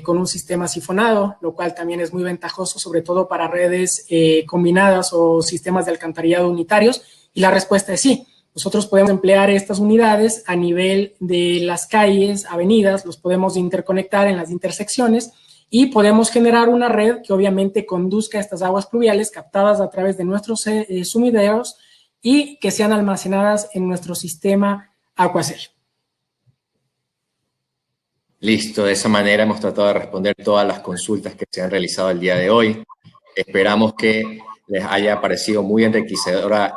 con un sistema sifonado, lo cual también es muy ventajoso, sobre todo para redes combinadas o sistemas de alcantarillado unitarios. Y la respuesta es sí. Nosotros podemos emplear estas unidades a nivel de las calles, avenidas, los podemos interconectar en las intersecciones y podemos generar una red que obviamente conduzca estas aguas pluviales captadas a través de nuestros sumideros y que sean almacenadas en nuestro sistema Aquacel. Listo, de esa manera hemos tratado de responder todas las consultas que se han realizado el día de hoy. Esperamos que les haya parecido muy enriquecedora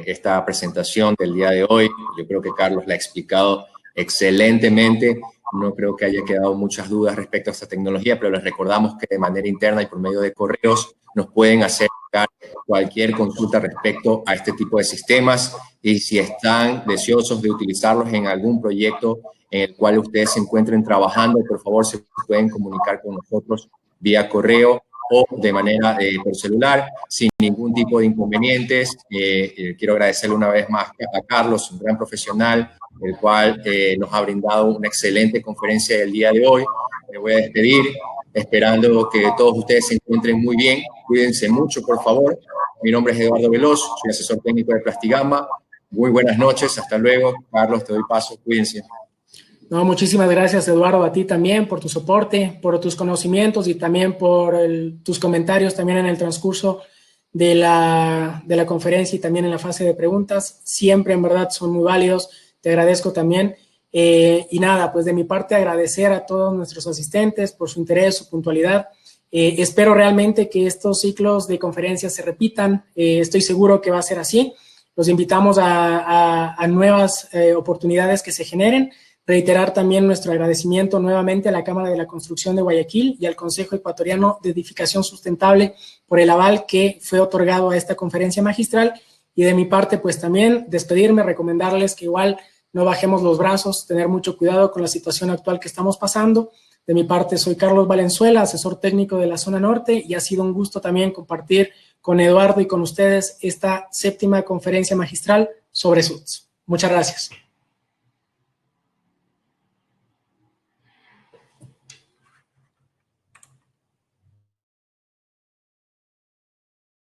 esta presentación del día de hoy. Yo creo que Carlos la ha explicado excelentemente. No creo que haya quedado muchas dudas respecto a esta tecnología, pero les recordamos que de manera interna y por medio de correos nos pueden hacer llegar cualquier consulta respecto a este tipo de sistemas y si están deseosos de utilizarlos en algún proyecto en el cual ustedes se encuentren trabajando, por favor se pueden comunicar con nosotros vía correo o de manera por celular, sin ningún tipo de inconvenientes. Quiero agradecerle una vez más a Carlos, un gran profesional, el cual nos ha brindado una excelente conferencia del día de hoy. Me voy a despedir, esperando que todos ustedes se encuentren muy bien. Cuídense mucho, por favor. Mi nombre es Eduardo Veloz, soy asesor técnico de Plastigama. Muy buenas noches, hasta luego. Carlos, te doy paso, cuídense. No, muchísimas gracias, Eduardo, a ti también por tu soporte, por tus conocimientos y también por tus comentarios también en el transcurso de la conferencia y también en la fase de preguntas. Siempre, en verdad, son muy válidos. Te agradezco también. Y nada, pues de mi parte agradecer a todos nuestros asistentes por su interés, su puntualidad. Espero realmente que estos ciclos de conferencias se repitan. Estoy seguro que va a ser así. Los invitamos a nuevas oportunidades que se generen. Reiterar también nuestro agradecimiento nuevamente a la Cámara de la Construcción de Guayaquil y al Consejo Ecuatoriano de Edificación Sustentable por el aval que fue otorgado a esta conferencia magistral. Y de mi parte, pues también despedirme, recomendarles que igual no bajemos los brazos, tener mucho cuidado con la situación actual que estamos pasando. De mi parte, soy Carlos Valenzuela, asesor técnico de la zona norte, y ha sido un gusto también compartir con Eduardo y con ustedes esta 7ª conferencia magistral sobre SUTS. Muchas gracias.